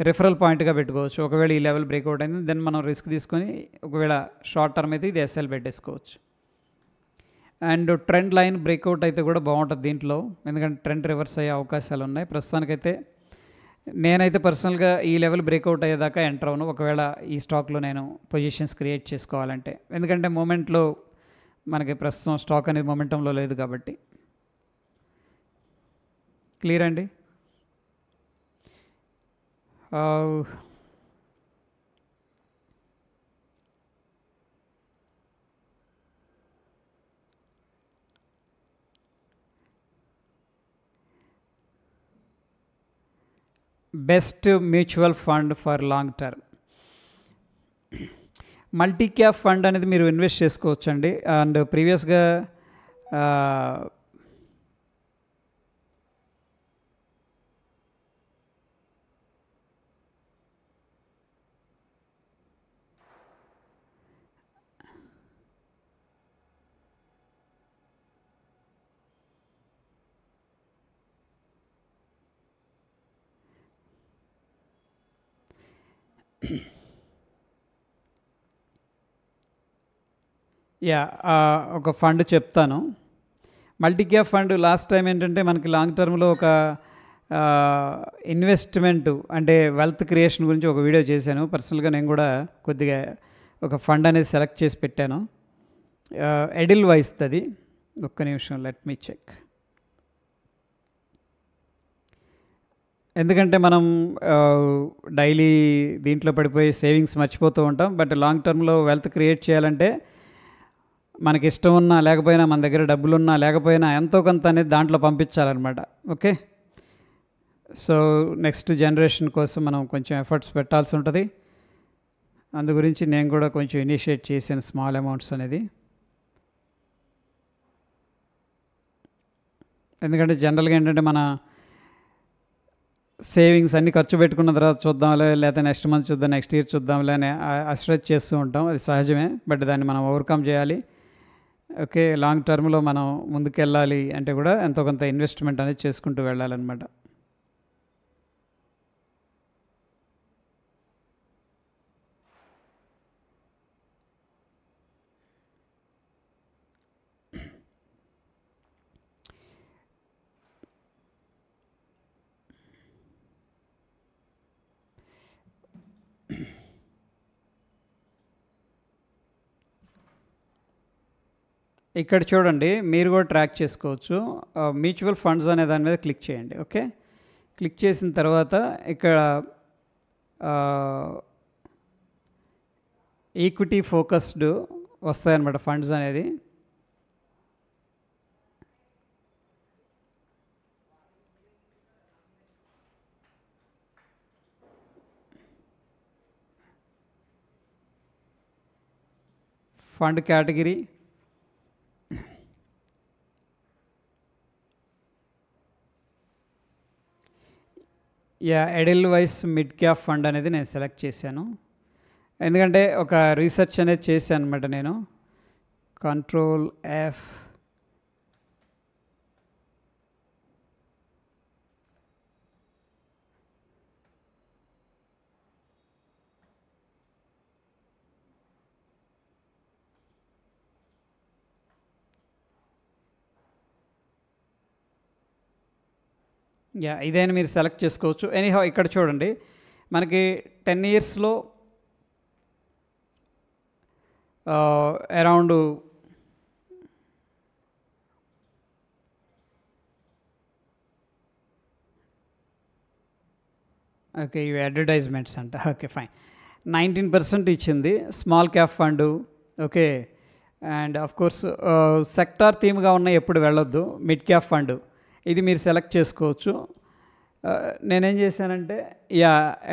రిఫరల్ పాయింట్గా పెట్టుకోవచ్చు. ఒకవేళ ఈ లెవెల్ బ్రేక్అవుట్ అయింది దెన్ మనం రిస్క్ తీసుకొని ఒకవేళ షార్ట్ టర్మ్ అయితే ఇది ఎస్ఎల్ పెట్టేసుకోవచ్చు. అండ్ ట్రెండ్ లైన్ బ్రేక్అవుట్ అయితే కూడా బాగుంటుంది దీంట్లో, ఎందుకంటే ట్రెండ్ రివర్స్ అయ్యే అవకాశాలు ఉన్నాయి. ప్రస్తుతానికైతే నేనైతే పర్సనల్గా ఈ లెవెల్ బ్రేక్అవుట్ అయ్యేదాకా ఎంటర్ అవును, ఒకవేళ ఈ స్టాక్లో నేను పొజిషన్స్ క్రియేట్ చేసుకోవాలంటే. ఎందుకంటే మూమెంట్లో మనకి ప్రస్తుతం స్టాక్ అనేది మొమెంటంలో లేదు కాబట్టి. క్లియర్ అండి? Best mutual fund for long term. Multi cap fund అనేది మీరు ఇన్వెస్ట్ చేసుకోవచ్చు అండి. అండ్ ప్రీవియస్గా ఒక ఫండ్ చెప్తాను. Multi cap fund last time ఏంటంటే మనకి లాంగ్ టర్మ్లో ఒక ఇన్వెస్ట్మెంట్ అంటే వెల్త్ క్రియేషన్ గురించి ఒక వీడియో చేశాను. పర్సనల్గా నేను కూడా కొద్దిగా ఒక ఫండ్ అనేది సెలెక్ట్ చేసి పెట్టాను. ఎడిల్ వైస్ అది. ఒక్క నిమిషం, లెట్ మీ చెక్. ఎందుకంటే మనం డైలీ దీంట్లో పడిపోయి సేవింగ్స్ మర్చిపోతూ ఉంటాం. బట్ లాంగ్ టర్మ్లో వెల్త్ క్రియేట్ చేయాలంటే మనకి ఇష్టం ఉన్నా లేకపోయినా, మన దగ్గర డబ్బులున్నా లేకపోయినా ఎంతో కొంత అనేది దాంట్లో పంపించాలన్నమాట. ఓకే, సో నెక్స్ట్ జనరేషన్ కోసం మనం కొంచెం ఎఫర్ట్స్ పెట్టాల్సి ఉంటుంది. అందు గురించి నేను కూడా కొంచెం ఇనిషియేట్ చేశాను స్మాల్ అమౌంట్స్ అనేది. ఎందుకంటే జనరల్గా ఏంటంటే మన సేవింగ్స్ అన్నీ ఖర్చు పెట్టుకున్న తర్వాత చూద్దాంలే, లేకపోతే నెక్స్ట్ మంత్ చూద్దాం, నెక్స్ట్ ఇయర్ చూద్దాంలే అని అస్ట్రెచ్ చేస్తూ ఉంటాం. అది సహజమే, బట్ దాన్ని మనం ఓవర్కమ్ చేయాలి. ఓకే, లాంగ్ టర్మ్లో మనం ముందుకెళ్ళాలి అంటే కూడా ఎంతో కొంత ఇన్వెస్ట్మెంట్ అనేది చేసుకుంటూ వెళ్ళాలన్నమాట. ఇక్కడ చూడండి, మీరు కూడా ట్రాక్ చేసుకోవచ్చు. మ్యూచువల్ ఫండ్స్ అనే దాని మీద క్లిక్ చేయండి. ఓకే, క్లిక్ చేసిన తర్వాత ఇక్కడ ఈక్విటీ ఫోకస్డ్ వస్తాయన్నమాట ఫండ్స్ అనేది. Fund category, Edelweiss mid cap fund అనేది నేను సెలెక్ట్ చేశాను. ఎందుకంటే ఒక రీసెర్చ్ అనేది చేశాను అనమాట నేను. కంట్రోల్ F, ఇదైనా మీరు సెలెక్ట్ చేసుకోవచ్చు. ఎనీహౌ ఇక్కడ చూడండి, మనకి 10 ఇయర్స్లో అరౌండ్ ఓకే, ఇవి అడ్వర్టైజ్మెంట్స్ అంట. ఓకే ఫైన్, 19% ఇచ్చింది small cap fund. Okay, and of course sector థీమ్గా ఉన్న ఎప్పుడు వెళ్ళొద్దు. మిడ్ క్యాప్ ఫండ్ ఇది మీరు సెలెక్ట్ చేసుకోవచ్చు. నేనేం చేశానంటే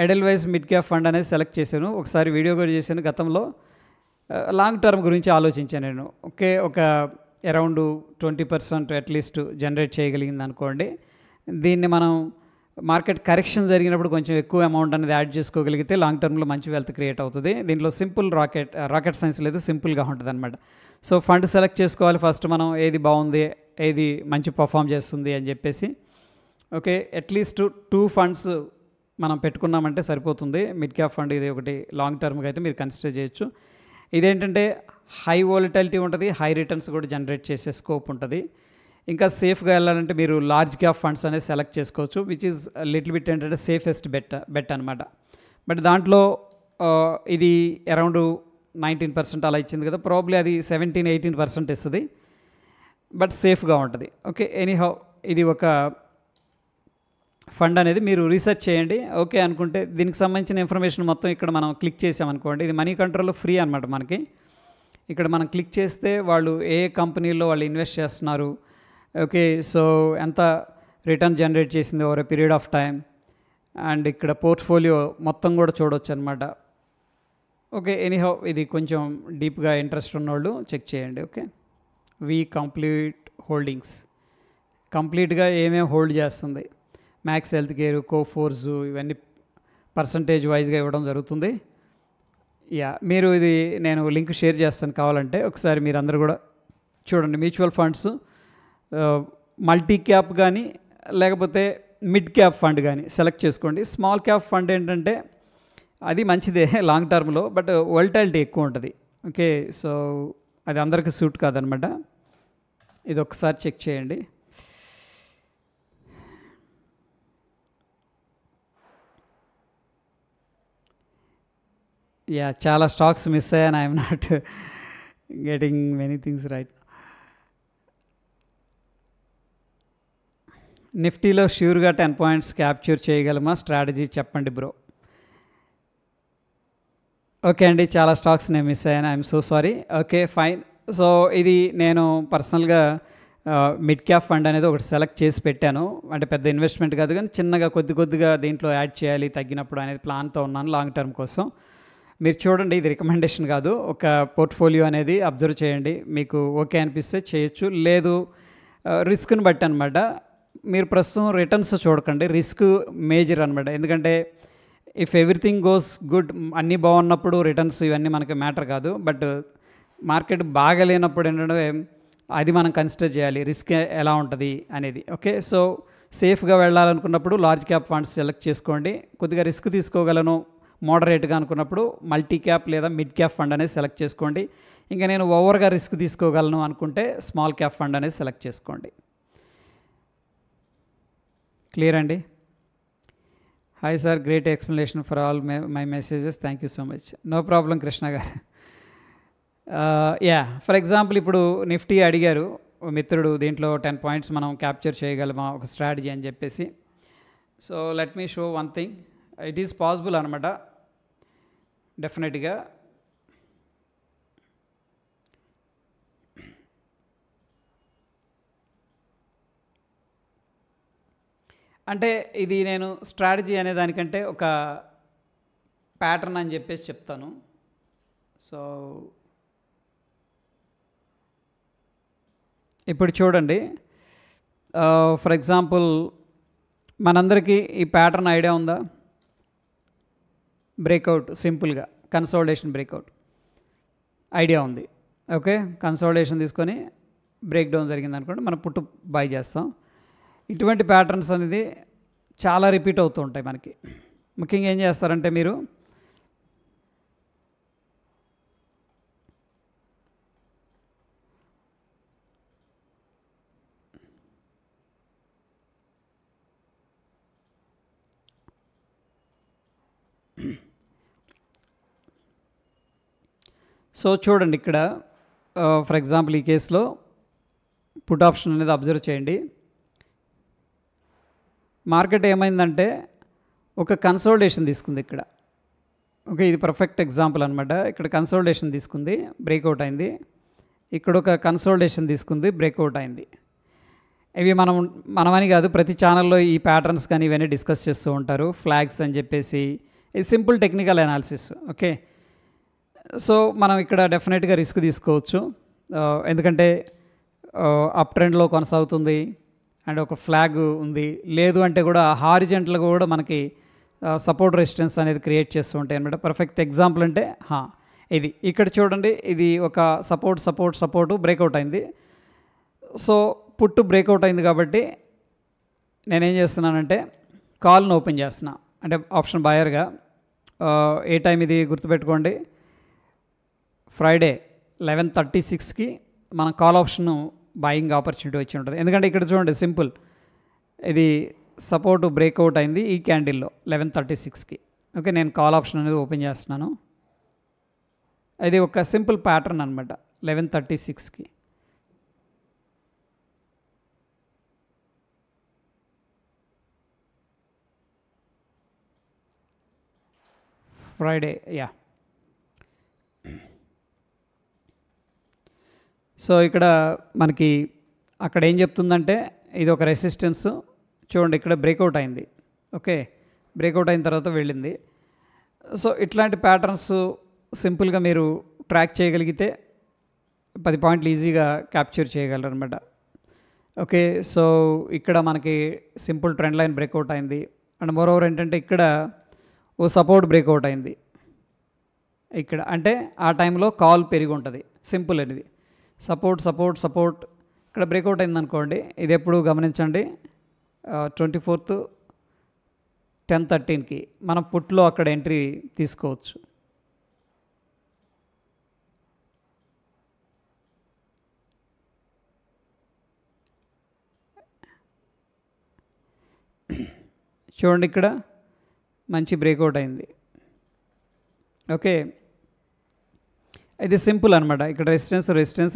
ఎడెల్వైస్ మిడ్ క్యాప్ ఫండ్ అనేది సెలెక్ట్ చేశాను. ఒకసారి వీడియో కూడా చేశాను గతంలో. లాంగ్ టర్మ్ గురించి ఆలోచించాను నేను. ఒక అరౌండ్ 20% అట్లీస్ట్ జనరేట్ చేయగలిగింది అనుకోండి. దీన్ని మనం మార్కెట్ కరెక్షన్ జరిగినప్పుడు కొంచెం ఎక్కువ అమౌంట్ అనేది యాడ్ చేసుకోగలిగితే లాంగ్ టర్మ్లో మంచి వెల్త్ క్రియేట్ అవుతుంది. దీంట్లో సింపుల్ రాకెట్ సైన్స్ లేదు, సింపుల్గా ఉంటుంది అనమాట. సో ఫండ్ సెలెక్ట్ చేసుకోవాలి ఫస్ట్ మనం, ఏది బాగుంది, ఏది మంచి పర్ఫామ్ చేస్తుంది అని చెప్పేసి. అట్లీస్ట్ 2 ఫండ్స్ మనం పెట్టుకున్నామంటే సరిపోతుంది. మిడ్ క్యాప్ ఫండ్ ఇది ఒకటి లాంగ్ టర్మ్గా అయితే మీరు కన్సిడర్ చేయొచ్చు. ఇదేంటంటే హై వోలటాలిటీ ఉంటుంది, హై రిటర్న్స్ కూడా జనరేట్ చేసే స్కోప్ ఉంటుంది. ఇంకా సేఫ్గా వెళ్ళాలంటే మీరు లార్జ్ క్యాప్ ఫండ్స్ అనేది సెలెక్ట్ చేసుకోవచ్చు, విచ్ ఈజ్ లిటిల్ బిట్ ఏంటంటే సేఫెస్ట్ బెట్ అనమాట. బట్ దాంట్లో ఇది అరౌండ్ 19% అలా ఇచ్చింది కదా, ప్రాబ్లీ అది 17-18% ఇస్తుంది, బట్ సేఫ్గా ఉంటుంది. ఎనీహౌ ఇది ఒక ఫండ్ అనేది మీరు రీసెర్చ్ చేయండి. అనుకుంటే దీనికి సంబంధించిన ఇన్ఫర్మేషన్ మొత్తం ఇక్కడ మనం క్లిక్ చేసామనుకోండి, ఇది మనీ కంట్రోల్ ఫ్రీ అనమాట మనకి. ఇక్కడ మనం క్లిక్ చేస్తే వాళ్ళు ఏ కంపెనీలో వాళ్ళు ఇన్వెస్ట్ చేస్తున్నారు, సో ఎంత రిటర్న్ జనరేట్ చేసింది over a period of time, and ఇక్కడ పోర్ట్ఫోలియో మొత్తం కూడా చూడవచ్చు అనమాట. ఎనీహౌ ఇది కొంచెం డీప్గా ఇంట్రెస్ట్ ఉన్నవాళ్ళు చెక్ చేయండి. వి కంప్లీట్ హోల్డింగ్స్ కంప్లీట్గా ఏమేమి హోల్డ్ చేస్తుంది, మ్యాక్స్ హెల్త్ కేర్, కోఫోర్స్, ఇవన్నీ పర్సంటేజ్ వైజ్గా ఇవ్వడం జరుగుతుంది. మీరు ఇది నేను లింక్ షేర్ చేస్తాను కావాలంటే ఒకసారి మీరు అందరూ కూడా చూడండి. మ్యూచువల్ ఫండ్స్ మల్టీ క్యాప్ కానీ లేకపోతే మిడ్ క్యాప్ ఫండ్ కానీ సెలెక్ట్ చేసుకోండి. స్మాల్ క్యాప్ ఫండ్ ఏంటంటే అది మంచిదే లాంగ్ టర్మ్లో, బట్ వోల్టాలిటీ ఎక్కువ ఉంటుంది. సో అది అందరికీ సూట్ కాదనమాట. ఇది ఒకసారి చెక్ చేయండి. చాలా స్టాక్స్ మిస్ అయ్యాను. I'm not getting many things right. నిఫ్టీలో ష్యూర్గా 10 పాయింట్స్ క్యాప్చర్ చేయగలమా, స్ట్రాటజీ చెప్పండి బ్రో. అండి, చాలా స్టాక్స్ నేను మిస్ అయ్యాను, I'm so sorry. Fine. So ఇది నేను పర్సనల్గా మిడ్ క్యాప్ ఫండ్ అనేది ఒకటి సెలెక్ట్ చేసి పెట్టాను. అంటే పెద్ద ఇన్వెస్ట్మెంట్ కాదు కానీ చిన్నగా కొద్దిగా దీంట్లో యాడ్ చేయాలి తగ్గినప్పుడు అనేది ప్లాన్తో ఉన్నాను లాంగ్ టర్మ్ కోసం. మీరు చూడండి, ఇది రికమెండేషన్ కాదు, ఒక పోర్ట్ఫోలియో అనేది అబ్జర్వ్ చేయండి. మీకు అనిపిస్తే చేయొచ్చు, లేదు రిస్క్ని బట్టి అనమాట. మీరు ప్రస్తుతం రిటర్న్స్ చూడకండి, రిస్క్ మేజర్ అనమాట. ఎందుకంటే ఇఫ్ ఎవ్రీథింగ్ గోస్ గుడ్, అన్నీ బాగున్నప్పుడు రిటర్న్స్ ఇవన్నీ మనకి మ్యాటర్ కాదు. బట్ మార్కెట్ బాగాలేనప్పుడు ఏంటంటే అది మనం కన్సిడర్ చేయాలి, రిస్క్ ఎలా ఉంటుంది అనేది. సో సేఫ్గా వెళ్ళాలనుకున్నప్పుడు లార్జ్ క్యాప్ ఫండ్స్ సెలెక్ట్ చేసుకోండి. కొద్దిగా రిస్క్ తీసుకోగలను మోడరేట్గా అనుకున్నప్పుడు మల్టీ క్యాప్ లేదా మిడ్ క్యాప్ ఫండ్ అనేది సెలెక్ట్ చేసుకోండి. ఇంకా నేను ఓవర్గా రిస్క్ తీసుకోగలను అనుకుంటే స్మాల్ క్యాప్ ఫండ్ అనేది సెలెక్ట్ చేసుకోండి. క్లియర్ అండి? Hi sir, great explanation for all my messages, thank you so much. No problem Krishna గారు. ఫర్ ఎగ్జాంపుల్ ఇప్పుడు నిఫ్టీ అడిగారు మిత్రుడు, దీంట్లో 10 పాయింట్స్ మనం క్యాప్చర్ చేయగలమా ఒక స్ట్రాటజీ అని చెప్పేసి. So let me show one thing, it is possible అనమాట డెఫినెట్గా. అంటే ఇది నేను స్ట్రాటజీ అనే దానికంటే ఒక ప్యాటర్న్ అని చెప్పేసి చెప్తాను. సో ఇప్పుడు చూడండి, ఫర్ ఎగ్జాంపుల్ మనందరికీ ఈ ప్యాటర్న్ ఐడియా ఉందా? బ్రేక్అవుట్, సింపుల్గా కన్సాలిడేషన్ బ్రేక్అవుట్ ఐడియా ఉంది. కన్సాలిడేషన్ తీసుకొని బ్రేక్ డౌన్ జరిగింది అనుకోండి, మనం పుట్టు బై చేస్తాం. ఇటువంటి ప్యాటర్న్స్ అనేది చాలా రిపీట్ అవుతూ ఉంటాయి మనకి. ముఖ్యంగా ఏం చేస్తారంటే మీరు సో చూడండి ఇక్కడ ఫర్ ఎగ్జాంపుల్ ఈ కేసులో పుట్ ఆప్షన్ అనేది అబ్జర్వ్ చేయండి. మార్కెట్ ఏమైందంటే ఒక కన్సాలిడేషన్ తీసుకుంది ఇక్కడ. ఇది పర్ఫెక్ట్ ఎగ్జాంపుల్ అనమాట. ఇక్కడ కన్సాలిడేషన్ తీసుకుంది, బ్రేక్అవుట్ అయింది. ఇక్కడ ఒక కన్సాలిడేషన్ తీసుకుంది, బ్రేక్అవుట్ అయింది. ఇవి మనమని కాదు, ప్రతి ఛానల్లో ఈ ప్యాటర్న్స్ కానీ ఇవన్నీ డిస్కస్ చేస్తూ ఉంటారు. ఫ్లాగ్స్ అని చెప్పేసి, ఇది simple technical analysis. Okay, so మనం ఇక్కడ డెఫినెట్గా రిస్క్ తీసుకోవచ్చు. ఎందుకంటే అప్ ట్రెండ్లో కొనసాగుతుంది అండ్ ఒక ఫ్లాగ్ ఉంది. లేదు అంటే కూడా హారిజెంటల్గా కూడా మనకి సపోర్ట్ రెసిస్టెన్స్ అనేది క్రియేట్ చేస్తూ ఉంటాయి అనమాట. పర్ఫెక్ట్ ఎగ్జాంపుల్ అంటే ఇది ఇక్కడ చూడండి, ఇది ఒక సపోర్టు బ్రేక్అవుట్ అయింది. సో పుట్టు బ్రేక్అవుట్ అయింది కాబట్టి నేనేం చేస్తున్నానంటే కాల్ను ఓపెన్ చేస్తున్నా, అంటే ఆప్షన్ బయర్గా. ఏ టైం ఇది గుర్తుపెట్టుకోండి, ఫ్రైడే 11:36కి మన కాల్ ఆప్షన్ బాయింగ్ ఆపర్చునిటీ వచ్చి ఉంటుంది. ఎందుకంటే ఇక్కడ చూడండి సింపుల్, ఇది సపోర్టు బ్రేక్అవుట్ అయింది ఈ క్యాండిల్లో 11:36కి. ఓకే, నేను కాల్ ఆప్షన్ అనేది ఓపెన్ చేస్తున్నాను. ఇది ఒక సింపుల్ ప్యాటర్న్ అనమాట. 11:36కి ఫ్రైడే. సో ఇక్కడ మనకి అక్కడ ఏం చెప్తుందంటే ఇది ఒక రెసిస్టెన్స్ చూడండి, ఇక్కడ బ్రేక్అవుట్ అయింది. ఓకే, బ్రేక్అవుట్ అయిన తర్వాత వెళ్ళింది. సో ఇట్లాంటి ప్యాటర్న్స్ సింపుల్గా మీరు ట్రాక్ చేయగలిగితే 10 పాయింట్లు ఈజీగా క్యాప్చర్ చేయగలరు అనమాట. ఓకే, సో ఇక్కడ మనకి సింపుల్ ట్రెండ్ లైన్ బ్రేక్అవుట్ అయింది. అండ్ మోరోవర్ ఏంటంటే ఇక్కడ ఓ సపోర్ట్ బ్రేక్అవుట్ అయింది ఇక్కడ, అంటే ఆ టైంలో కాల్ పెరిగి ఉంటుంది. సింపుల్ అనేది సపోర్ట్ ఇక్కడ బ్రేక్అవుట్ అయింది అనుకోండి. ఇది ఎప్పుడు గమనించండి, 24th 10:13కి మనం పుట్లో అక్కడ ఎంట్రీ తీసుకోవచ్చు. చూడండి ఇక్కడ మంచి బ్రేక్అవుట్ అయింది. ఓకే, ఇది సింపుల్ అనమాట. ఇక్కడ రెసిస్టెన్స్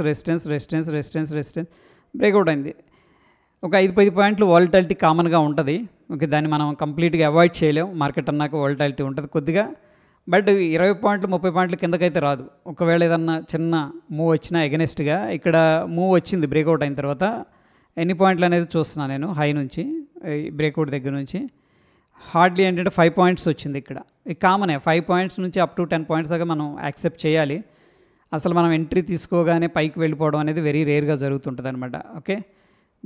బ్రేక్అవుట్ అయింది. ఒక 5-10 పాయింట్లు వాలటాలిటీ కామన్గా ఉంటుంది. ఓకే, దాన్ని మనం కంప్లీట్గా అవాయిడ్ చేయలేం. మార్కెట్ అన్నాక వాలటాలిటీ ఉంటుంది కొద్దిగా, బట్ 20 పాయింట్లు 30 పాయింట్ల కిందకైతే రాదు. ఒకవేళ ఏదన్నా చిన్న మూవ్ వచ్చినా ఎగనెస్ట్గా, ఇక్కడ మూవ్ వచ్చింది బ్రేక్అవుట్ అయిన తర్వాత. ఎన్ని పాయింట్లు అనేది చూస్తున్నాను నేను, హై నుంచి బ్రేక్అవుట్ దగ్గర నుంచి హార్డ్లీ ఏంటంటే 5 పాయింట్స్ వచ్చింది. ఇక్కడ ఇది కామనే, 5 పాయింట్స్ నుంచి అప్ టు 10 పాయింట్స్ దాకా మనం యాక్సెప్ట్ చేయాలి. అసలు మనం ఎంట్రీ తీసుకోగానే పైకి వెళ్ళిపోవడం అనేది వెరీ రేర్గా జరుగుతుంటుంది అనమాట. ఓకే,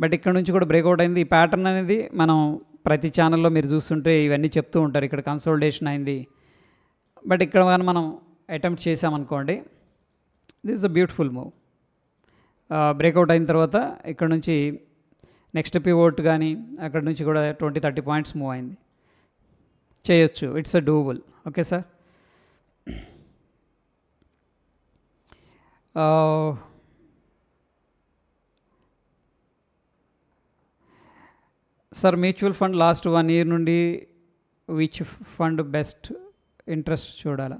బట్ ఇక్కడ నుంచి కూడా బ్రేక్అవుట్ అయింది. ఈ ప్యాటర్న్ అనేది మనం ప్రతి ఛానల్లో మీరు చూస్తుంటే ఇవన్నీ చెప్తూ ఉంటారు. ఇక్కడ కన్సోలిడేషన్ అయింది, బట్ ఇక్కడ కానీ మనం అటెంప్ట్ చేసామనుకోండి, this is a beautiful move. Breakout అయిన తర్వాత ఇక్కడ నుంచి నెక్స్ట్ పివోట్ కానీ అక్కడ నుంచి కూడా 20-30 పాయింట్స్ మూవ్ అయింది, చేయొచ్చు. It's a double. Okay sir. Sir mutual fund last 1 year నుండి విచ్ ఫండ్ బెస్ట్ ఇంట్రెస్ట్ చూడాలా?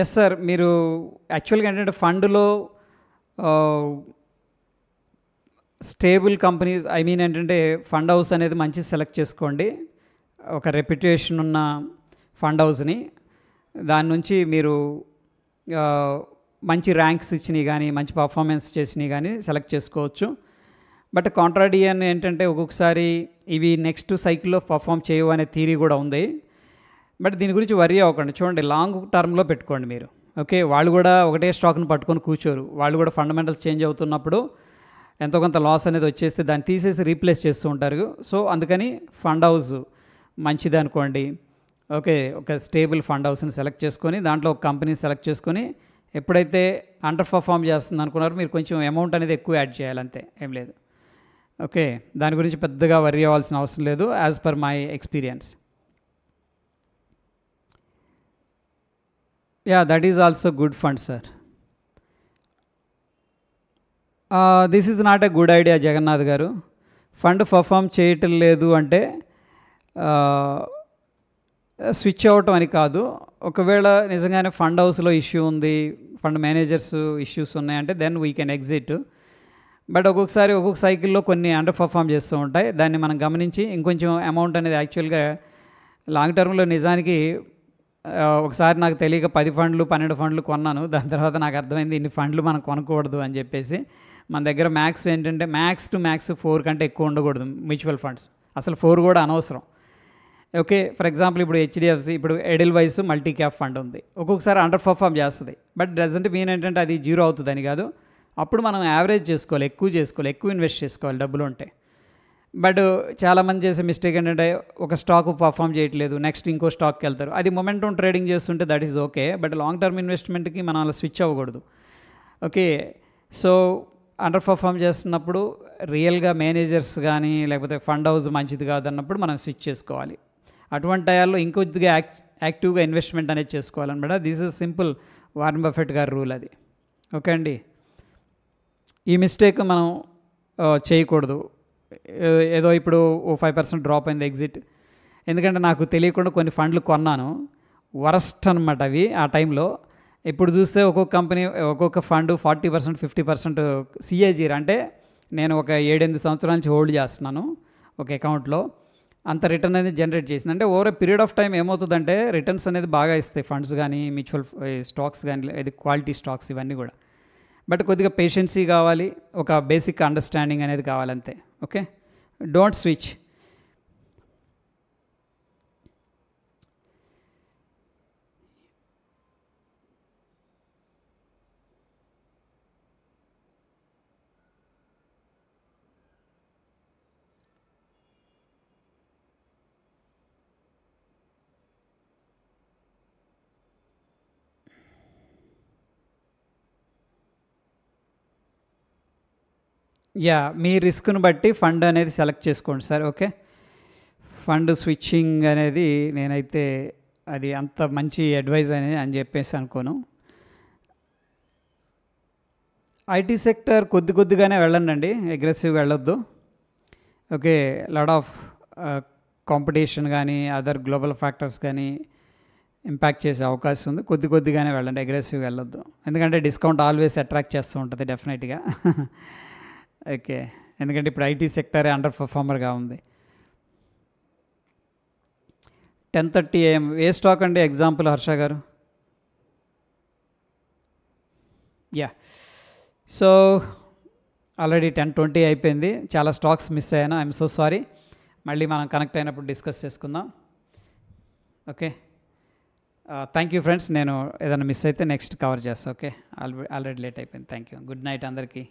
ఎస్ సార్, మీరు యాక్చువల్గా ఏంటంటే ఫండ్లో స్టేబుల్ కంపెనీస్, ఐ మీన్ ఏంటంటే ఫండ్ హౌస్ అనేది మంచి సెలెక్ట్ చేసుకోండి. ఒక రెప్యుటేషన్ ఉన్న ఫండ్ హౌస్ని, దాని నుంచి మీరు మంచి ర్యాంక్స్ ఇచ్చినవి కానీ మంచి పర్ఫార్మెన్స్ చేసినవి కానీ సెలెక్ట్ చేసుకోవచ్చు. బట్ కాంట్రాడియన్ ఏంటంటే ఒక్కొక్కసారి ఇవి నెక్స్ట్ సైకిల్లో పర్ఫామ్ చేయవు అనే థియరీ కూడా ఉంది. బట్ దీని గురించి వరీ అవ్వకండి. చూడండి, లాంగ్ టర్మ్లో పెట్టుకోండి మీరు. ఓకే, వాళ్ళు కూడా ఒకటే స్టాక్ని పట్టుకొని కూర్చోరు. వాళ్ళు కూడా ఫండమెంటల్స్ చేంజ్ అవుతున్నప్పుడు ఎంతో కొంత లాస్ అనేది వచ్చేస్తే దాన్ని తీసేసి రీప్లేస్ చేస్తూ ఉంటారు. సో అందుకని ఫండ్ హౌస్ మంచిది అనుకోండి. ఓకే, ఒక స్టేబుల్ ఫండ్ హౌస్ని సెలెక్ట్ చేసుకొని దాంట్లో ఒక కంపెనీ సెలెక్ట్ చేసుకొని ఎప్పుడైతే అండర్ పర్ఫామ్ చేస్తుంది అనుకున్నారో మీరు కొంచెం అమౌంట్ అనేది ఎక్కువ యాడ్ చేయాలి, అంతే, ఏం లేదు. ఓకే, దాని గురించి పెద్దగా వరీ అవ్వాల్సిన అవసరం లేదు as per my experience. Yeah, that is also good fund sir. This is not a good idea Jagannath గారు. ఫండ్ పర్ఫామ్ చేయటం లేదు అంటే స్విచ్ అవ్వటం అని కాదు. ఒకవేళ నిజంగానే ఫండ్ హౌస్లో ఇష్యూ ఉంది, ఫండ్ మేనేజర్స్ ఇష్యూస్ ఉన్నాయంటే then we can exit. But ఒక్కొక్క సైకిల్లో కొన్ని అండర్ పర్ఫామ్ చేస్తూ ఉంటాయి. దాన్ని మనం గమనించి ఇంకొంచెం అమౌంట్ అనేది యాక్చువల్గా లాంగ్ టర్మ్లో నిజానికి ఒకసారి నాకు తెలియక 10 ఫండ్లు 12 ఫండ్లు కొన్నాను. దాని తర్వాత నాకు అర్థమైంది ఇన్ని ఫండ్లు మనం కొనకూడదు అని చెప్పేసి. మన దగ్గర మ్యాక్స్ ఏంటంటే మ్యాక్స్ టు మ్యాక్స్ 4 కంటే ఎక్కువ ఉండకూడదు మ్యూచువల్ ఫండ్స్. అసలు 4 కూడా అనవసరం. ఓకే, ఫర్ ఎగ్జాంపుల్ ఇప్పుడు హెచ్డిఎఫ్సి, ఇప్పుడు ఎడిల్వైస్ మల్టీ క్యాప్ ఫండ్ ఉంది. ఒక్కొక్కసారి అండర్ పర్ఫామ్ చేస్తుంది, బట్ డజంట్ మీన్ ఏంటంటే అది జీరో అవుతుందని కాదు. అప్పుడు మనం యావరేజ్ చేసుకోవాలి, ఎక్కువ ఇన్వెస్ట్ చేసుకోవాలి డబ్బులు ఉంటే. బట్ చాలామంది చేసే మిస్టేక్ ఏంటంటే ఒక స్టాక్ పర్ఫామ్ చేయట్లేదు, నెక్స్ట్ ఇంకో స్టాక్కి వెళ్తారు. అది మొమెంటం ట్రేడింగ్ చేస్తుంటే that is okay, but long term ఇన్వెస్ట్మెంట్కి మనం అలా స్విచ్ అవ్వకూడదు. ఓకే, సో అండర్ పర్ఫామ్ చేస్తున్నప్పుడు రియల్గా మేనేజర్స్ కానీ లేకపోతే ఫండ్ హౌస్ మంచిది కాదన్నప్పుడు మనం స్విచ్ చేసుకోవాలి. అటువంటి టయాల్లో ఇంకొద్దిగా యాక్టివ్గా ఇన్వెస్ట్మెంట్ అనేది చేసుకోవాలన్నమాట. This is simple Warren Buffett గారి రూల్ అది. ఓకే అండి, ఈ మిస్టేక్ మనం చేయకూడదు. ఏదో ఇప్పుడు 5% డ్రాప్ అయింది ఎగ్జిట్, ఎందుకంటే నాకు తెలియకుండా కొన్ని ఫండ్లు కొన్నాను, వరస్ట్ అనమాట అవి ఆ టైంలో. ఇప్పుడు చూస్తే ఒక్కొక్క కంపెనీ ఒక్కొక్క ఫండ్ 40% 50% సిఏజీర్, అంటే నేను ఒక 7-8 సంవత్సరాల నుంచి హోల్డ్ చేస్తున్నాను ఒక అకౌంట్లో, అంత రిటర్న్ అనేది జనరేట్ చేసింది. అంటే over a period of time ఏమవుతుందంటే రిటర్న్స్ అనేది బాగా ఇస్తాయి ఫండ్స్ కానీ మ్యూచువల్ స్టాక్స్ కానీ, ఇది క్వాలిటీ స్టాక్స్ ఇవన్నీ కూడా. బట్ కొద్దిగా పేషెన్సీ కావాలి, ఒక బేసిక్ అండర్స్టాండింగ్ అనేది కావాలంతే. Okay, don't switch. యా, మీ రిస్క్ను బట్టి ఫండ్ అనేది సెలెక్ట్ చేసుకోండి సార్. ఓకే, ఫండ్ స్విచ్చింగ్ అనేది నేనైతే అది అంత మంచి అడ్వైజ్ అని చెప్పేసి అనుకోను. ఐటీ సెక్టర్ కొద్దిగానే వెళ్ళండి, అగ్రెసివ్ వెళ్ళొద్దు. ఓకే, లాట్ ఆఫ్ కాంపిటీషన్ కానీ అదర్ గ్లోబల్ ఫ్యాక్టర్స్ కానీ ఇంపాక్ట్ చేసే అవకాశం ఉంది. కొద్దిగానే వెళ్ళండి, అగ్రెసివ్గా వెళ్ళొద్దు. ఎందుకంటే డిస్కౌంట్ ఆల్వేస్ అట్రాక్ట్ చేస్తూ ఉంటుంది డెఫినెట్గా. ఓకే, ఎందుకంటే ఇప్పుడు ఐటీ సెక్టరే అండర్ పర్ఫార్మర్గా ఉంది. 10:30 AM ఏ స్టాక్ అండి ఎగ్జాంపుల్ హర్ష గారు? యా, సో ఆల్రెడీ 10:20 అయిపోయింది, చాలా స్టాక్స్ మిస్ అయ్యాను, ఐఎమ్ సో సారీ. మళ్ళీ మనం కనెక్ట్ అయినప్పుడు డిస్కస్ చేసుకుందాం. Okay, thank you friends. నేను ఏదైనా మిస్ అయితే నెక్స్ట్ కవర్ చేస్తాను. ఓకే, ఆల్రెడీ లేట్ అయిపోయింది. థ్యాంక్ యూ, గుడ్ నైట్ అందరికీ.